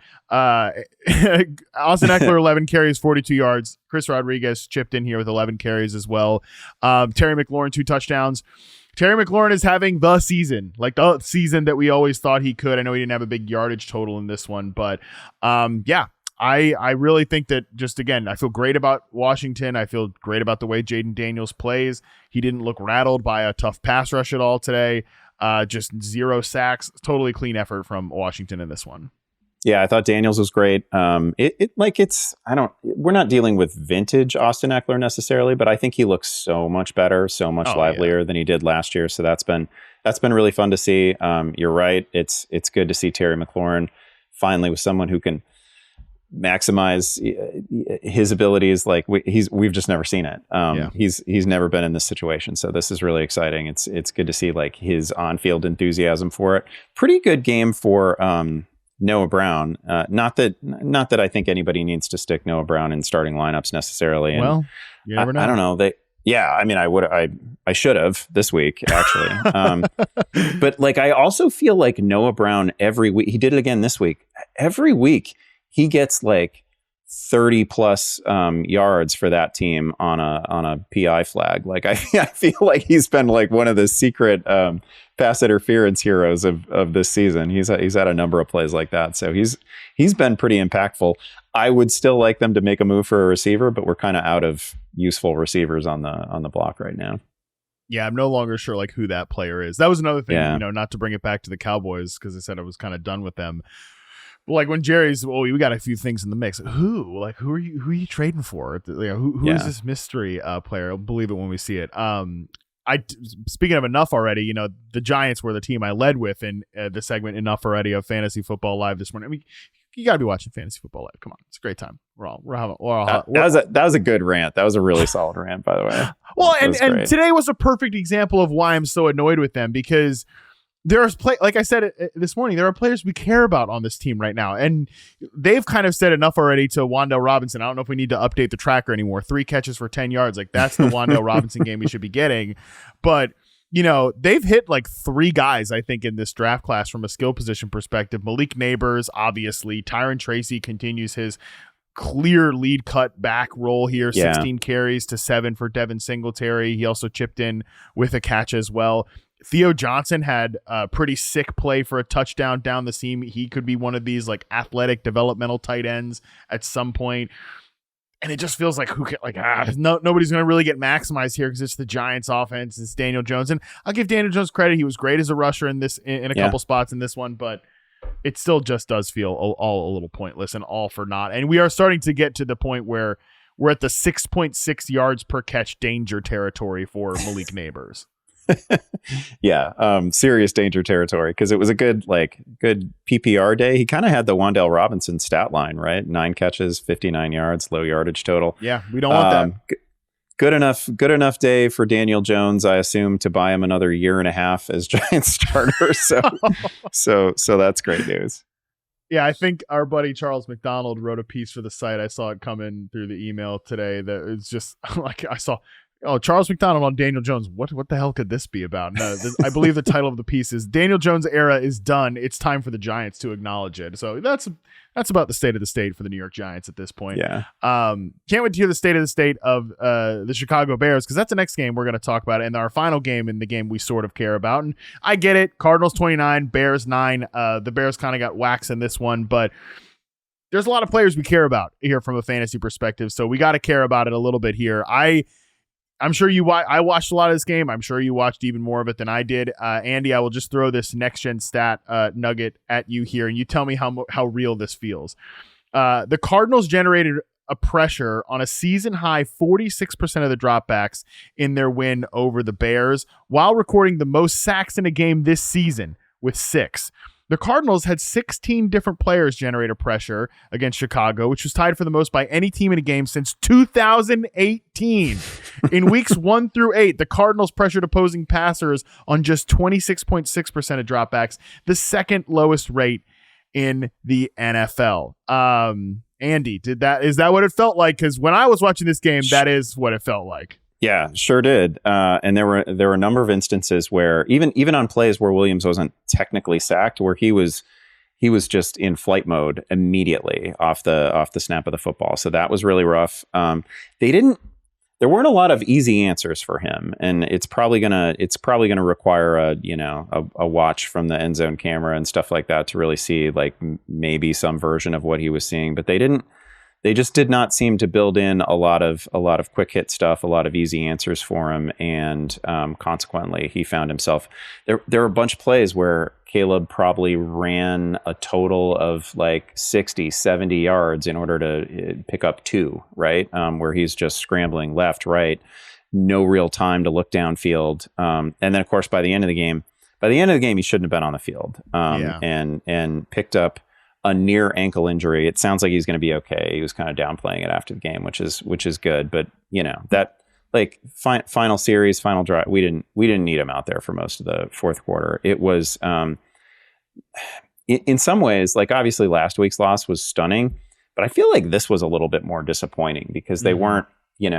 Austin Eckler 11 carries, 42 yards. Chris Rodriguez chipped in here with 11 carries as well. Terry McLaurin 2 touchdowns. Terry McLaurin is having the season, like the season that we always thought he could. I know he didn't have a big yardage total in this one, but I really think that just, again, I feel great about Washington. I feel great about the way Jaden Daniels plays. He didn't look rattled by a tough pass rush at all today. Just 0 sacks, totally clean effort from Washington in this one. Yeah, I thought Daniels was great. We're not dealing with vintage Austin Eckler necessarily, but I think he looks so much better, so much livelier than he did last year. So that's been really fun to see. You're right. It's good to see Terry McLaurin finally with someone who can maximize his abilities. Like we've just never seen it. He's never been in this situation. So this is really exciting. It's good to see like his on-field enthusiasm for it. Pretty good game for, Noah Brown. Not that I think anybody needs to stick Noah Brown in starting lineups necessarily. And well, you never know. I don't know. I should have this week actually. But like, I also feel like Noah Brown every week, he did it again this week. Every week he gets like 30 plus yards for that team on a PI flag. Like I feel like he's been like one of the secret pass interference heroes of this season. He's had a number of plays like that. So he's been pretty impactful. I would still like them to make a move for a receiver, but we're kind of out of useful receivers on the block right now. Yeah, I'm no longer sure like who that player is. That was another thing, not to bring it back to the Cowboys because I said I was kind of done with them. But like when Jerry's, we got a few things in the mix. Who are you trading for? Who is this mystery player? I'll believe it when we see it. Speaking of enough already, the Giants were the team I led with in the segment Enough Already of Fantasy Football Live this morning. I mean, you got to be watching Fantasy Football Live. Come on, it's a great time. That was a good rant. That was a really solid rant, by the way. Well, and today was a perfect example of why I'm so annoyed with them because there's like I said this morning, there are players we care about on this team right now, and they've kind of said enough already to Wan'Dale Robinson. I don't know if we need to update the tracker anymore. 3 catches for 10 yards, like that's the Wan'Dale Robinson game we should be getting. But they've hit like 3 guys I think in this draft class from a skill position perspective. Malik Neighbors, obviously. Tyron Tracy continues his clear lead cut back role here. 16 carries to 7 for Devin Singletary. He also chipped in with a catch as well. Theo Johnson had a pretty sick play for a touchdown down the seam. He could be one of these like athletic developmental tight ends at some point. And it just feels like nobody's going to really get maximized here because it's the Giants offense. It's Daniel Jones. And I'll give Daniel Jones credit. He was great as a rusher in a couple spots in this one, but it still just does feel all a little pointless and all for naught. And we are starting to get to the point where we're at the 6.6 yards per catch danger territory for Malik Neighbors. Serious danger territory because it was a good PPR day. He kind of had the Wan'Dale Robinson stat line, right? 9 catches, 59 yards, low yardage total. Yeah, we don't want that. Good enough day for Daniel Jones, I assume, to buy him another year and a half as Giants starter. So that's great news. Yeah, I think our buddy Charles McDonald wrote a piece for the site. I saw it come in through the email today that it's just like I saw Oh, Charles McDonald on Daniel Jones. What the hell could this be about? No, I believe the title of the piece is Daniel Jones' era is done. It's time for the Giants to acknowledge it. So that's about the state of the state for the New York Giants at this point. Yeah. Can't wait to hear the state of the Chicago Bears, because that's the next game we're going to talk about, and our final game in the game we sort of care about. And I get it. Cardinals 29, Bears 9. The Bears kind of got waxed in this one, but there's a lot of players we care about here from a fantasy perspective, so we got to care about it a little bit here. I'm sure I watched a lot of this game. I'm sure you watched even more of it than I did. Andy, I will just throw this next-gen stat nugget at you here, and you tell me how real this feels. The Cardinals generated a pressure on a season-high 46% of the dropbacks in their win over the Bears, while recording the most sacks in a game this season with 6. The Cardinals had 16 different players generate a pressure against Chicago, which was tied for the most by any team in a game since 2018. In weeks 1 through 8, the Cardinals pressured opposing passers on just 26.6% of dropbacks, the second lowest rate in the NFL. Andy, is that what it felt like? Because when I was watching this game, that is what it felt like. Yeah, sure did. And there were a number of instances where even on plays where Williams wasn't technically sacked, where he was just in flight mode immediately off the snap of the football. So that was really rough. There weren't a lot of easy answers for him, and it's probably gonna require a watch from the end zone camera and stuff like that to really see like maybe some version of what he was seeing. But they just did not seem to build in a lot of quick hit stuff, a lot of easy answers for him. And consequently, he found himself there were a bunch of plays where Caleb probably ran a total of like 60, 70 yards in order to pick up 2, right? Where he's just scrambling left, right, no real time to look downfield. And then, of course, by the end of the game, he shouldn't have been on the field and picked up a near ankle injury. It sounds like he's going to be okay. He was kind of downplaying it after the game, which is good. But that like final series, final drive, we didn't need him out there for most of the fourth quarter. It was in some ways, like obviously last week's loss was stunning, but I feel like this was a little bit more disappointing because they weren't, in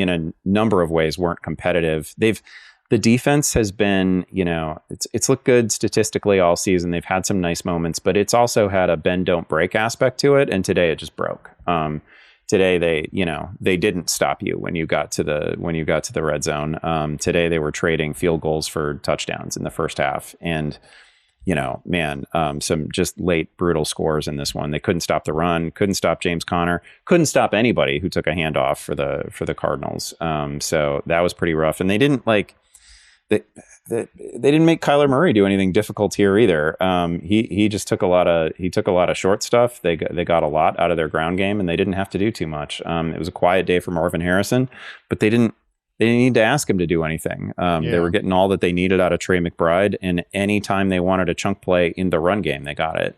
a number of ways weren't competitive. The defense has been, it's looked good statistically all season. They've had some nice moments, but it's also had a bend don't break aspect to it. And today it just broke. Today they didn't stop you when you got to the red zone. Today they were trading field goals for touchdowns in the first half, and some just late brutal scores in this one. They couldn't stop the run, couldn't stop James Conner, couldn't stop anybody who took a handoff for the Cardinals. So that was pretty rough, and they didn't they didn't make Kyler Murray do anything difficult here either. He just took a lot of short stuff. They got a lot out of their ground game, and they didn't have to do too much. It was a quiet day for Marvin Harrison, but they didn't need to ask him to do anything. They were getting all that they needed out of Trey McBride, and anytime they wanted a chunk play in the run game, they got it.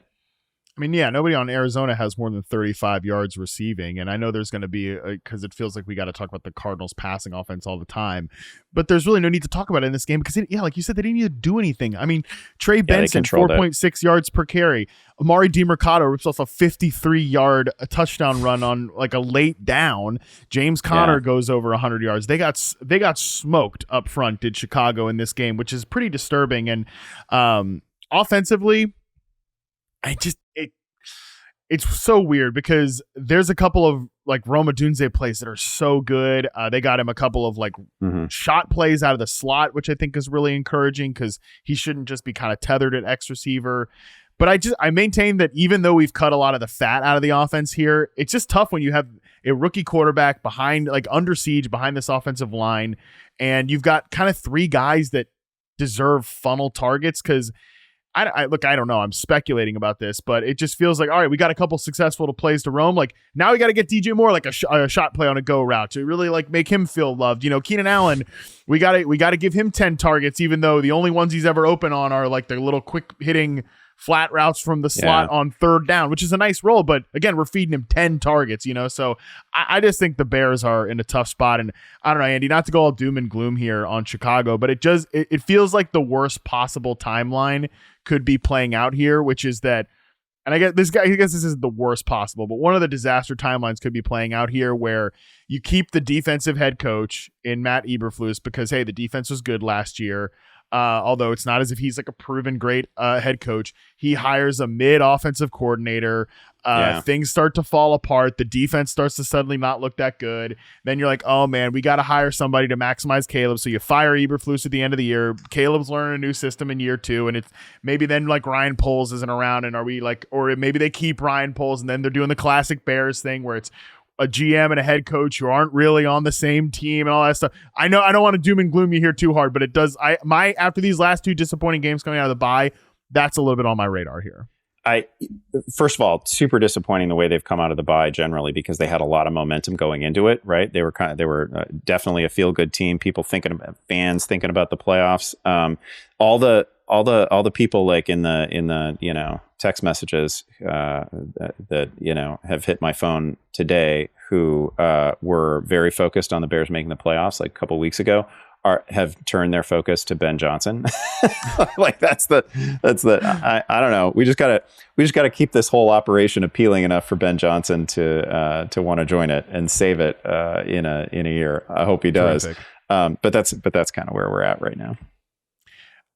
I mean, yeah, nobody on Arizona has more than 35 yards receiving, and I know there's going to be, because it feels like we got to talk about the Cardinals passing offense all the time, but there's really no need to talk about it in this game because, like you said, they didn't need to do anything. I mean, Trey Benson, 4.6 yards per carry. Amari DiMercato rips off a 53-yard touchdown run on like a late down. James Conner goes over 100 yards. They got smoked up front, did Chicago in this game, which is pretty disturbing. And offensively, it's so weird because there's a couple of like Roma Dunze plays that are so good. They got him a couple of like shot plays out of the slot, which I think is really encouraging because he shouldn't just be kind of tethered at X receiver. But I maintain that even though we've cut a lot of the fat out of the offense here, it's just tough when you have a rookie quarterback behind, like under siege behind this offensive line, and you've got kind of 3 guys that deserve funnel targets because I don't know. I'm speculating about this, but it just feels like, all right, we got a couple successful plays to Rome. Like now we got to get DJ Moore like a shot play on a go route to really like make him feel loved. Keenan Allen, we got to give him 10 targets, even though the only ones he's ever open on are like the little quick hitting flat routes from the slot on third down, which is a nice role. But again, we're feeding him 10 targets, so I just think the Bears are in a tough spot. And I don't know, Andy, not to go all doom and gloom here on Chicago, but it feels like the worst possible timeline could be playing out here, which is that and I guess this isn't the worst possible, but one of the disaster timelines could be playing out here where you keep the defensive head coach in Matt Eberflus because, hey, the defense was good last year. Although it's not as if he's like a proven great head coach. He hires a mid-offensive coordinator. Things start to fall apart. The defense starts to suddenly not look that good. Then you're like, oh, man, we got to hire somebody to maximize Caleb. So you fire Eberflus at the end of the year. Caleb's learning a new system in year 2. And it's maybe then like Ryan Poles isn't around. And are we like, or maybe they keep Ryan Poles and then they're doing the classic Bears thing where it's a GM and a head coach who aren't really on the same team and all that stuff. I know I don't want to doom and gloom you here too hard, but it does. After these last 2 disappointing games coming out of the bye, that's a little bit on my radar here. First of all, super disappointing the way they've come out of the bye generally because they had a lot of momentum going into it. Right, they were definitely a feel good team. People fans thinking about the playoffs. All the people like in the text messages that have hit my phone today who were very focused on the Bears making the playoffs like a couple weeks ago have turned their focus to Ben Johnson. Like that's the I don't know. We just gotta keep this whole operation appealing enough for Ben Johnson to want to join it and save it in a year. I hope he does. But that's kind of where we're at right now.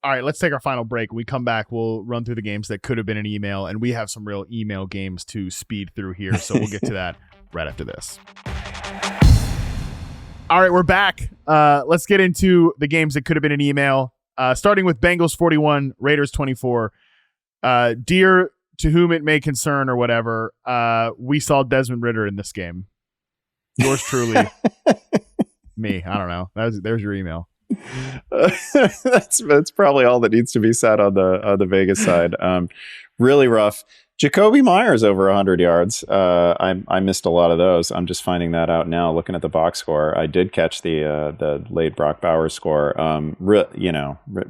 All right, let's take our final break. When we come back, we'll run through the games that could have been an email, and we have some real email games to speed through here, so we'll get to that right after this. All right, we're back. Let's get into the games that could have been an email, starting with Bengals 41, Raiders 24. Dear to whom it may concern or whatever, we saw Desmond Ridder in this game. Yours truly. Me. I don't know. There's your email. That's probably all that needs to be said on the Vegas side. Really rough. Jacoby Myers over 100 yards. I missed a lot of those. I'm just finding that out now. Looking at the box score, I did catch the late Brock Bowers score.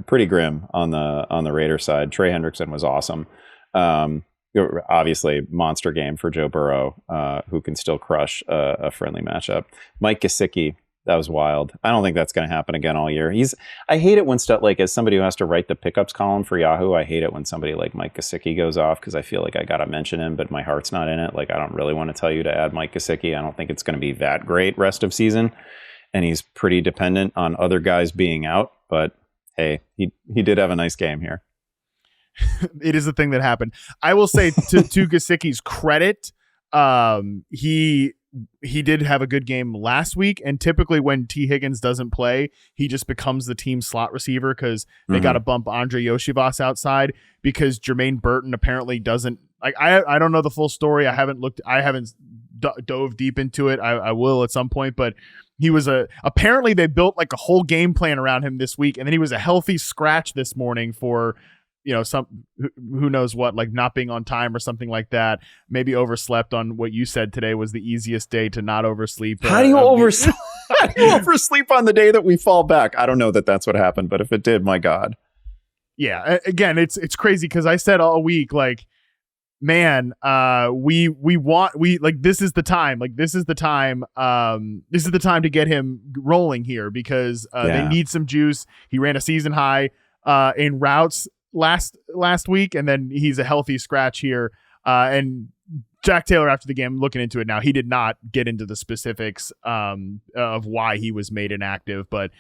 Pretty grim on the Raider side. Trey Hendrickson was awesome. Obviously, monster game for Joe Burrow, who can still crush a friendly matchup. Mike Gesicki. That was wild. I don't think that's going to happen again all year. I hate it when stuff like, as somebody who has to write the pickups column for Yahoo, I hate it when somebody like Mike Gesicki goes off because I feel like I got to mention him, but my heart's not in it. Like, I don't really want to tell you to add Mike Gesicki. I don't think it's going to be that great rest of season. And he's pretty dependent on other guys being out. But hey, he did have a nice game here. It is a thing that happened. I will say to Gesicki's credit, he did have a good game last week, and typically when T. Higgins doesn't play, he just becomes the team slot receiver because they got to bump Andre Yoshivas outside because Jermaine Burton apparently doesn't like. I don't know the full story. I haven't dove deep into it. I will at some point, but he was apparently they built like a whole game plan around him this week, and then he was a healthy scratch this morning for some who knows what, like not being on time or something like that. Maybe overslept on what you said today was the easiest day to not oversleep. How do you oversleep? How do you oversleep on the day that we fall back? I don't know that that's what happened, but if it did, my God. Yeah. Again, it's crazy because I said all week, like, man, we like, this is the time. Like, this is the time. This is the time to get him rolling here because they need some juice. He ran a season high in routes last week, and then he's a healthy scratch here. And Jack Taylor, after the game, looking into it now, he did not get into the specifics of why he was made inactive, but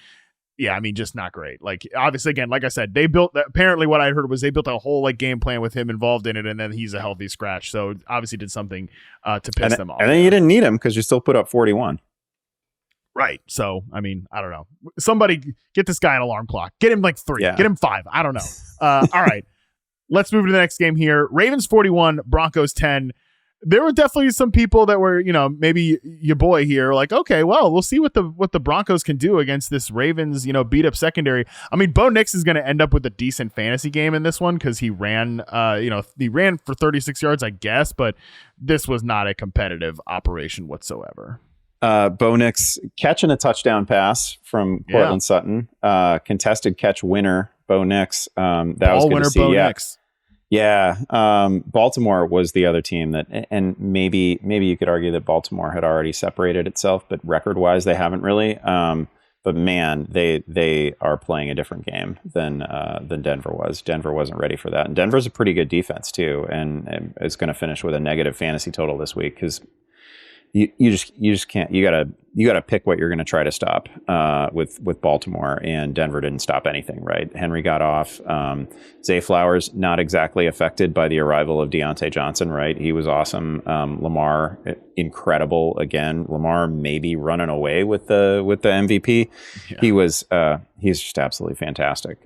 yeah, I mean, just not great. Like, obviously, again, like I said, apparently what I heard was they built a whole like game plan with him involved in it, and then he's a healthy scratch, so obviously did something to piss them off. And then you didn't need him because you still put up 41. Right. So, I mean, I don't know. Somebody get this guy an alarm clock. Get him like 3. Yeah. Get him 5. I don't know. All right. Let's move to the next game here. Ravens 41, Broncos 10. There were definitely some people that were, maybe your boy here, like, okay, well, we'll see what the Broncos can do against this Ravens, beat up secondary. I mean, Bo Nix is going to end up with a decent fantasy game in this one because he ran, he ran for 36 yards, I guess, but this was not a competitive operation whatsoever. Bo Nix catching a touchdown pass from Cortland Sutton, contested catch winner, Bo Nix. That was good to see. Bo Nix. Yeah. Baltimore was the other team and maybe you could argue that Baltimore had already separated itself, but record wise, they haven't really. But but man, they are playing a different game than Denver was. Denver wasn't ready for that, and Denver's a pretty good defense too, and is going to finish with a negative fantasy total this week because you just can't. You gotta pick what you're going to try to stop with Baltimore, and Denver didn't stop anything. Right, Henry got off. Zay Flowers not exactly affected by the arrival of Deontay Johnson. Right, he was awesome. Lamar incredible again. Lamar maybe running away with the MVP. Yeah. He's just absolutely fantastic.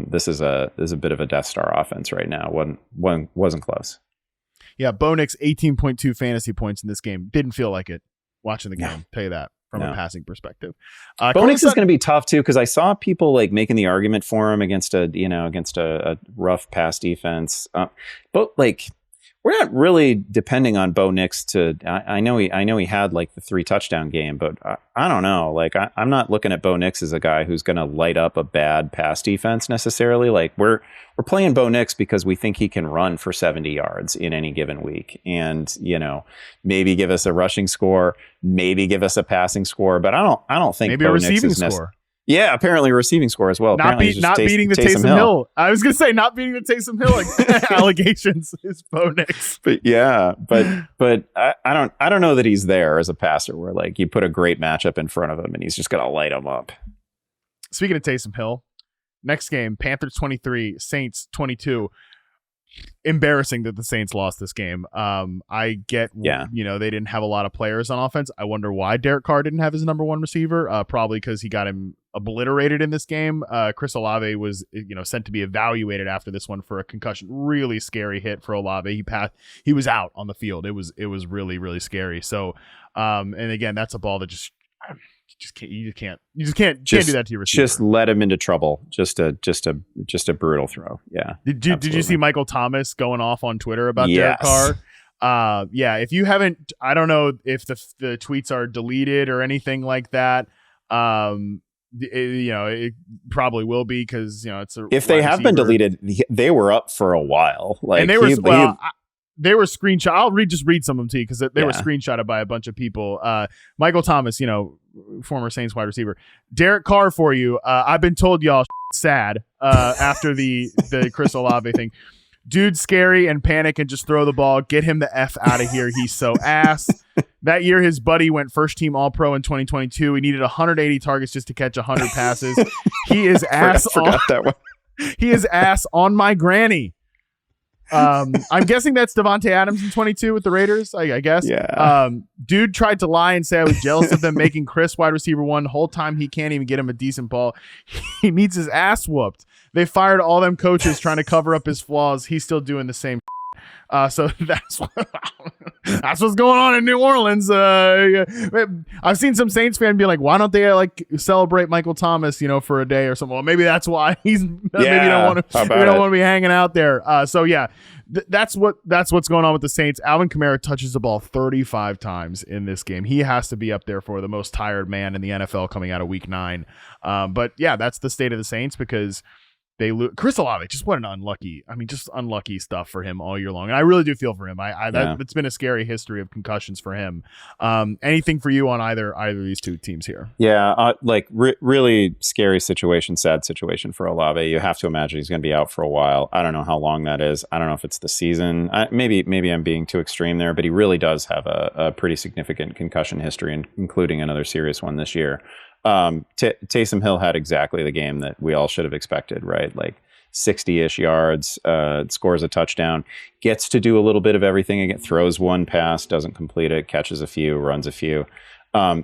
This is a bit of a Death Star offense right now. Wasn't close. Yeah, Bo Nix 18.2 fantasy points in this game. Didn't feel like it watching the game. Tell you that from a passing perspective. Bo Nix is going to be tough too because I saw people like making the argument for him against a rough pass defense. But like we're not really depending on Bo Nix to. I know he had like the 3 touchdown game, but I don't know. Like I'm not looking at Bo Nix as a guy who's going to light up a bad pass defense necessarily. Like we're playing Bo Nix because we think he can run for 70 yards in any given week, and maybe give us a rushing score, maybe give us a passing score, but I don't think maybe Bo a receiving Nix is score. Yeah, apparently a receiving score as well. Not beating the Taysom Hill. I was going to say not beating the Taysom Hill allegations is Bo Nix. But I don't know that he's there as a passer where like you put a great matchup in front of him and he's just going to light him up. Speaking of Taysom Hill, next game, Panthers 23, Saints 22. Embarrassing that the Saints lost this game. I get, they didn't have a lot of players on offense. I wonder why Derek Carr didn't have his number one receiver. Probably because he got him obliterated in this game. Chris Olave was, sent to be evaluated after this one for a concussion. Really scary hit for Olave. He was out on the field. It was really, really scary. So, and again, that's a ball that you can't do that to your receiver. Just let him into trouble. Just a brutal throw. Yeah. Did you see Michael Thomas going off on Twitter about Derek Carr? If you haven't, I don't know if the tweets are deleted or anything like that. It probably will be because it's a. If they have been deleted, they were up for a while. Like, and they were they were screenshot. I'll read some of them to you because they were screenshotted by a bunch of people. Michael Thomas, former Saints wide receiver. Derek Carr for you. I've been told y'all sad after the Chris Olave thing. Dude's scary and panic and just throw the ball. Get him the F out of here. He's so ass. That year, his buddy went first team All Pro in 2022. He needed 180 targets just to catch 100 passes. He is ass. Forgot that one. He is ass on my granny. I'm guessing that's Devontae Adams in 22 with the Raiders. I guess. Yeah. Dude tried to lie and say I was jealous of them making Chris wide receiver 1 the whole time. He can't even get him a decent ball. He needs his ass whooped. They fired all them coaches trying to cover up his flaws. He's still doing the same. So that's what's going on in New Orleans. I've seen some Saints fan be like, why don't they celebrate Michael Thomas, for a day or something? Well, maybe that's why maybe don't want to be hanging out there. That's what's going on with the Saints. Alvin Kamara touches the ball 35 times in this game. He has to be up there for the most tired man in the NFL coming out of week 9. But yeah, that's the state of the Saints because they lose. Chris Olave, just what an unlucky stuff for him all year long. And I really do feel for him. It's been a scary history of concussions for him. Anything for you on either of these two teams here? Yeah, really scary situation, sad situation for Olave. You have to imagine he's going to be out for a while. I don't know how long that is. I don't know if it's the season. Maybe I'm being too extreme there, but he really does have a pretty significant concussion history, including another serious one this year. Taysom Hill had exactly the game that we all should have expected, right? Like 60-ish yards, scores a touchdown, gets to do a little bit of everything again, throws one pass, doesn't complete it, catches a few, runs a few.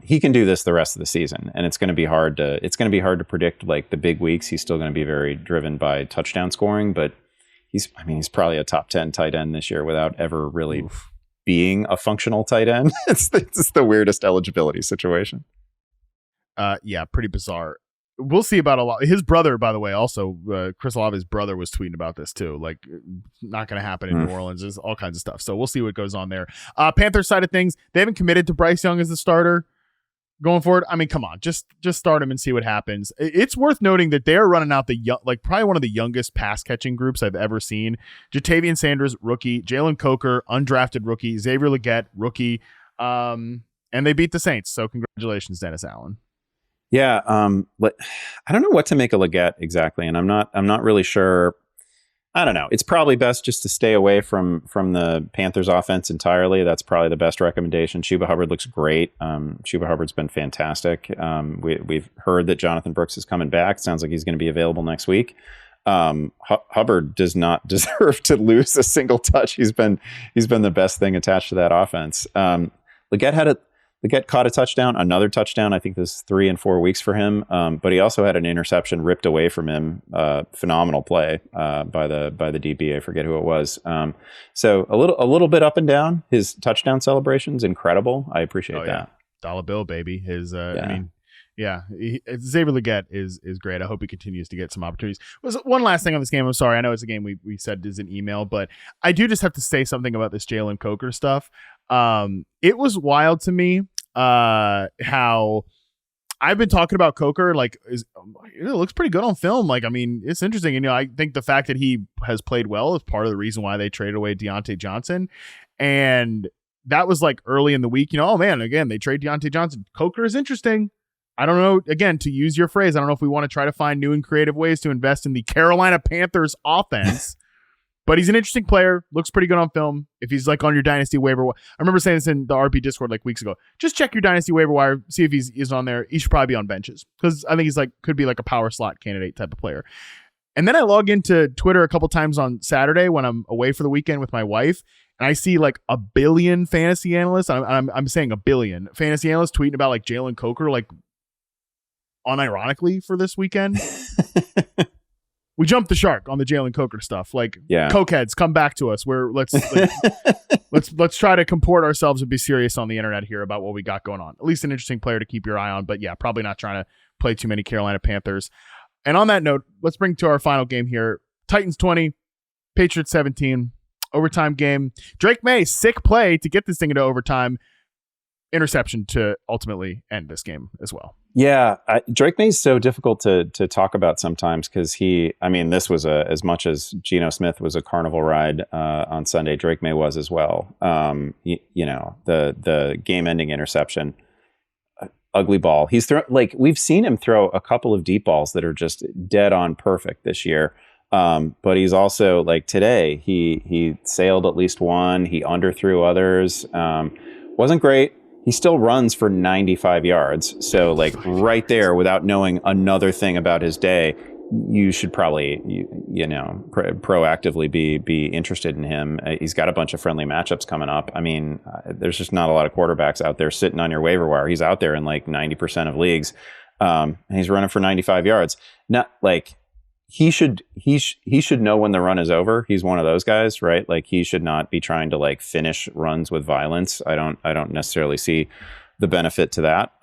He can do this the rest of the season, and it's going to be hard to predict like the big weeks. He's still going to be very driven by touchdown scoring, but he's probably a top 10 tight end this year without ever really being a functional tight end. It's the weirdest eligibility situation. Pretty bizarre. We'll see about a lot. His brother, by the way, also Chris Olave's brother was tweeting about this too. Like, not going to happen in New Orleans. There's all kinds of stuff. So we'll see what goes on there. Panthers side of things, they haven't committed to Bryce Young as the starter going forward. I mean, come on, just start him and see what happens. It's worth noting that they're running out probably one of the youngest pass catching groups I've ever seen. Jatavian Sanders, rookie. Jalen Coker, undrafted rookie. Xavier Legette, rookie. And they beat the Saints. So congratulations, Dennis Allen. Yeah, I don't know what to make of Leggett exactly, and I'm not really sure. I don't know. It's probably best just to stay away from the Panthers offense entirely. That's probably the best recommendation. Chuba Hubbard looks great. Chuba Hubbard's been fantastic. We've heard that Jonathan Brooks is coming back. Sounds like he's going to be available next week. Hubbard does not deserve to lose a single touch. He's been the best thing attached to that offense. Leggett caught a touchdown, another touchdown. I think this is 3 and 4 weeks for him. But he also had an interception ripped away from him. Phenomenal play by the DB. I forget who it was. So a little bit up and down. His touchdown celebrations incredible. I appreciate that. Dollar bill, baby. His Yeah. Xavier Leggett is great. I hope he continues to get some opportunities. Was one last thing on this game. I'm sorry. I know it's a game we said is an email, but I do just have to say something about this Jalen Coker stuff. It was wild to me how I've been talking about Coker. Like, it looks pretty good on film. Like, I mean, it's interesting. I think the fact that he has played well is part of the reason why they traded away Deontay Johnson. And that was like early in the week. Oh man, again, they trade Deontay Johnson. Coker is interesting. I don't know, again, to use your phrase, I don't know if we want to try to find new and creative ways to invest in the Carolina Panthers offense, but he's an interesting player, looks pretty good on film. If he's like on your Dynasty waiver, I remember saying this in the RP Discord like weeks ago, just check your Dynasty waiver wire, see if he's on there. He should probably be on benches because I think he's could be like a power slot candidate type of player. And then I log into Twitter a couple times on Saturday when I'm away for the weekend with my wife, and I see like a billion fantasy analysts, I'm saying a billion fantasy analysts tweeting about like Jalen Coker, like unironically for this weekend. We jumped the shark on the Jalen Coker stuff. Like, cokeheads, come back to us. Let's try to comport ourselves and be serious on the internet here about what we got going on. At least an interesting player to keep your eye on, but yeah, probably not trying to play too many Carolina Panthers. And on that note, let's bring to our final game here. Titans 20, Patriots 17, overtime game. Drake May, sick play to get this thing into overtime. Interception to ultimately end this game as well. Yeah, Drake May is so difficult to talk about sometimes because this was as much as Geno Smith was a carnival ride on Sunday, Drake May was as well. The game-ending interception, ugly ball. He's we've seen him throw a couple of deep balls that are just dead on perfect this year. But he's also today he sailed at least one. He underthrew others. Wasn't great. He still runs for 95 yards. So right there, without knowing another thing about his day, you should probably, proactively be interested in him. He's got a bunch of friendly matchups coming up. I mean, there's just not a lot of quarterbacks out there sitting on your waiver wire. He's out there in 90% of leagues. And he's running for 95 yards. Not he should know when the run is over. He's one of those guys, right? He should not be trying to finish runs with violence. I don't necessarily see the benefit to that.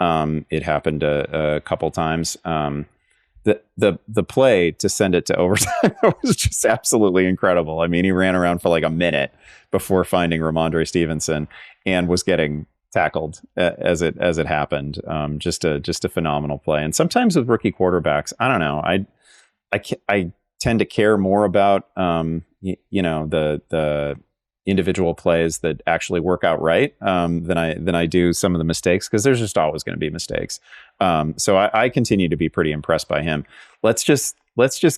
It happened a couple times. The play to send it to overtime was just absolutely incredible. I mean, he ran around for a minute before finding Ramondre Stevenson and was getting tackled as it happened. Just a phenomenal play. And sometimes with rookie quarterbacks, I don't know. I tend to care more about the individual plays that actually work out right than I do some of the mistakes, because there's just always going to be mistakes. So I continue to be pretty impressed by him. Let's just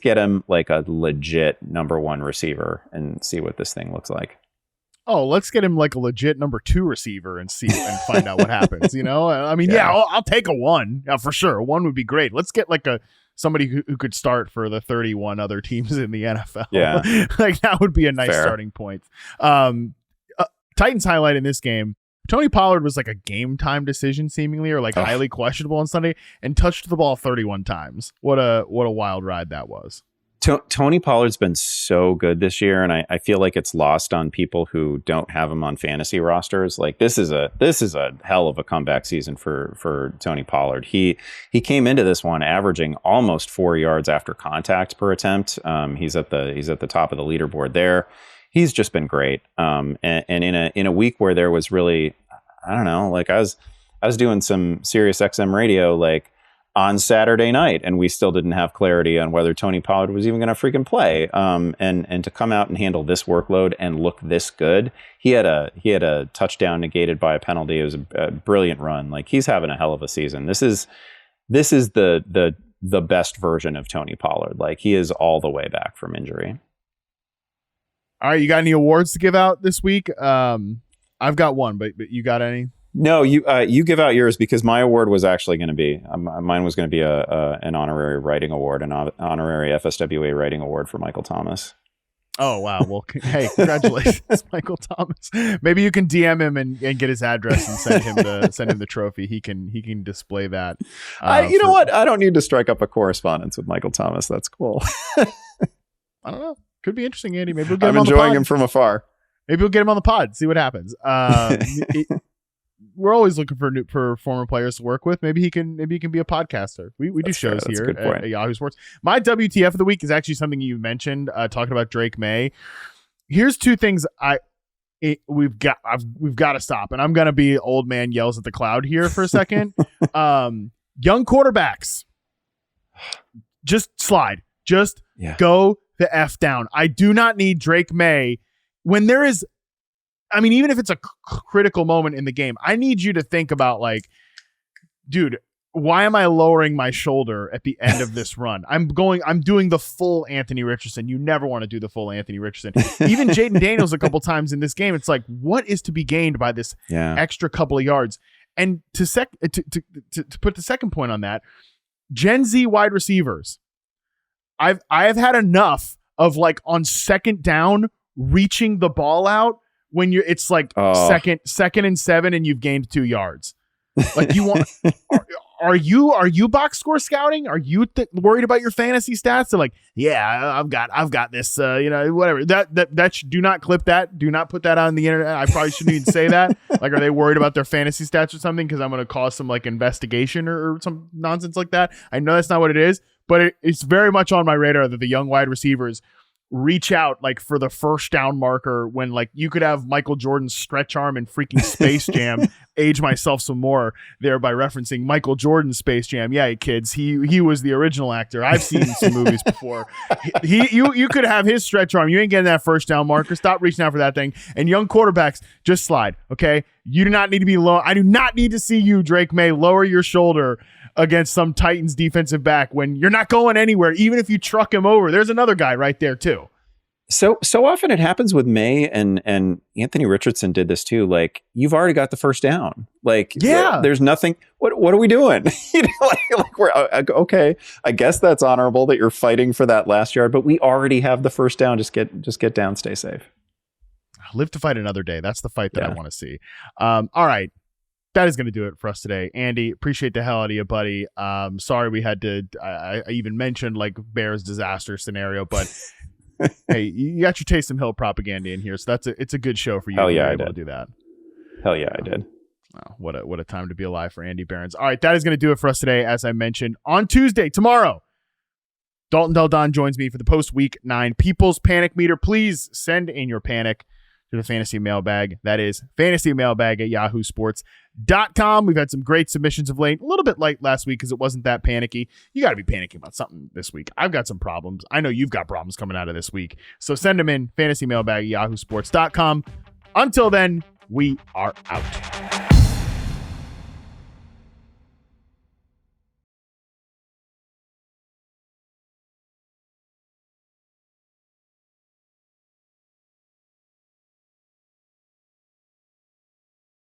get him a legit number one receiver and see what this thing looks like. Oh, let's get him a legit number two receiver and find out what happens. I mean, I'll take a one. Yeah, for sure. A one would be great. Let's get somebody who could start for the 31 other teams in the NFL. Yeah. That would be a nice starting point. Titans highlight in this game, Tony Pollard was a game time decision seemingly, or highly questionable on Sunday, and touched the ball 31 times. What a wild ride that was. Tony Pollard's been so good this year, and I feel like it's lost on people who don't have him on fantasy rosters. This is a hell of a comeback season for Tony Pollard. He came into this one averaging almost 4 yards after contact per attempt. He's at the top of the leaderboard there. He's just been great. And in a week where there was really, I don't know, I was doing some Sirius XM radio on Saturday night, and we still didn't have clarity on whether Tony Pollard was even going to freaking play. And to come out and handle this workload and look this good, he had a touchdown negated by a penalty. It was a brilliant run. He's having a hell of a season. This is this is the best version of Tony Pollard. Like, he is all the way back from injury. All right, you got any awards to give out this week? I've got one, but you got any? No, you give out yours, because my award was actually going to be mine was going to be an honorary writing award, an honorary FSWA writing award for Michael Thomas. Oh wow! Well, hey, congratulations, Michael Thomas. Maybe you can DM him and get his address and send him the trophy. He can display that. You know what? I don't need to strike up a correspondence with Michael Thomas. That's cool. I don't know. Could be interesting, Andy. Maybe we'll get I'm him on enjoying the pod. him from afar. Maybe we'll get him on the pod. See what happens. We're always looking for former players to work with. Maybe he can be a podcaster. We do shows here at Yahoo Sports. My WTF of the week is actually something you mentioned, talking about Drake May. Here's two things we've got to stop, and I'm gonna be old man yells at the cloud here for a second. Young quarterbacks, just slide, go the F down. I do not need Drake May when there is. I mean, even if it's a critical moment in the game, I need you to think about, like, dude, why am I lowering my shoulder at the end of this run? I'm doing the full Anthony Richardson. You never want to do the full Anthony Richardson. Even Jaden Daniels a couple times in this game, it's like, what is to be gained by this extra couple of yards? And to put the second point on that, Gen Z wide receivers, I have had enough of, like, on second down reaching the ball out when it's like second and 7 and you've gained 2 yards. Like, you want are you box score scouting? Are you worried about your fantasy stats? They're like, yeah, I've got this, whatever. Do not clip that. Do not put that on the internet. I probably shouldn't even say that. Like, are they worried about their fantasy stats or something? Because I'm going to cause some, like, investigation or some nonsense like that. I know that's not what it is, but it's very much on my radar that the young wide receivers reach out, like, for the first down marker when, like, you could have Michael Jordan's stretch arm and freaking Space Jam. Age myself some more there by referencing Michael Jordan's Space Jam. Yeah, kids, he was the original actor. I've seen some movies before. You could have his stretch arm. You ain't getting that first down marker. Stop reaching out for that thing. And young quarterbacks, just slide, okay? You do not need to be low. I do not need to see you, Drake May, lower your shoulder against some Titans defensive back when you're not going anywhere, even if you truck him over. There's another guy right there too. So often it happens with May, and Anthony Richardson did this too. Like, you've already got the first down. Like, there's nothing. What are we doing? like we're okay. I guess that's honorable that you're fighting for that last yard, but we already have the first down. Just get down, stay safe. Live to fight another day. That's the fight that I want to see. All right. That is going to do it for us today. Andy, appreciate the hell out of you, buddy. Sorry we had to, I even mentioned, like, Bears disaster scenario, but hey, you got your Taysom Hill propaganda in here, so it's a good show for you. Hell yeah, I did. To do that. Hell yeah, I did. Oh, what a time to be alive for Andy Behrens. All right, that is going to do it for us today. As I mentioned, on Tuesday, tomorrow, Dalton Del Don joins me for the post-week 9 People's Panic Meter. Please send in your panic to the fantasy mailbag. That is fantasymailbag@yahoosports.com. We've had some great submissions of late. A little bit late last week because it wasn't that panicky. You got to be panicking about something this week. I've got some problems. I know you've got problems coming out of this week. So send them in, fantasymailbag@yahoosports.com. Until then, we are out.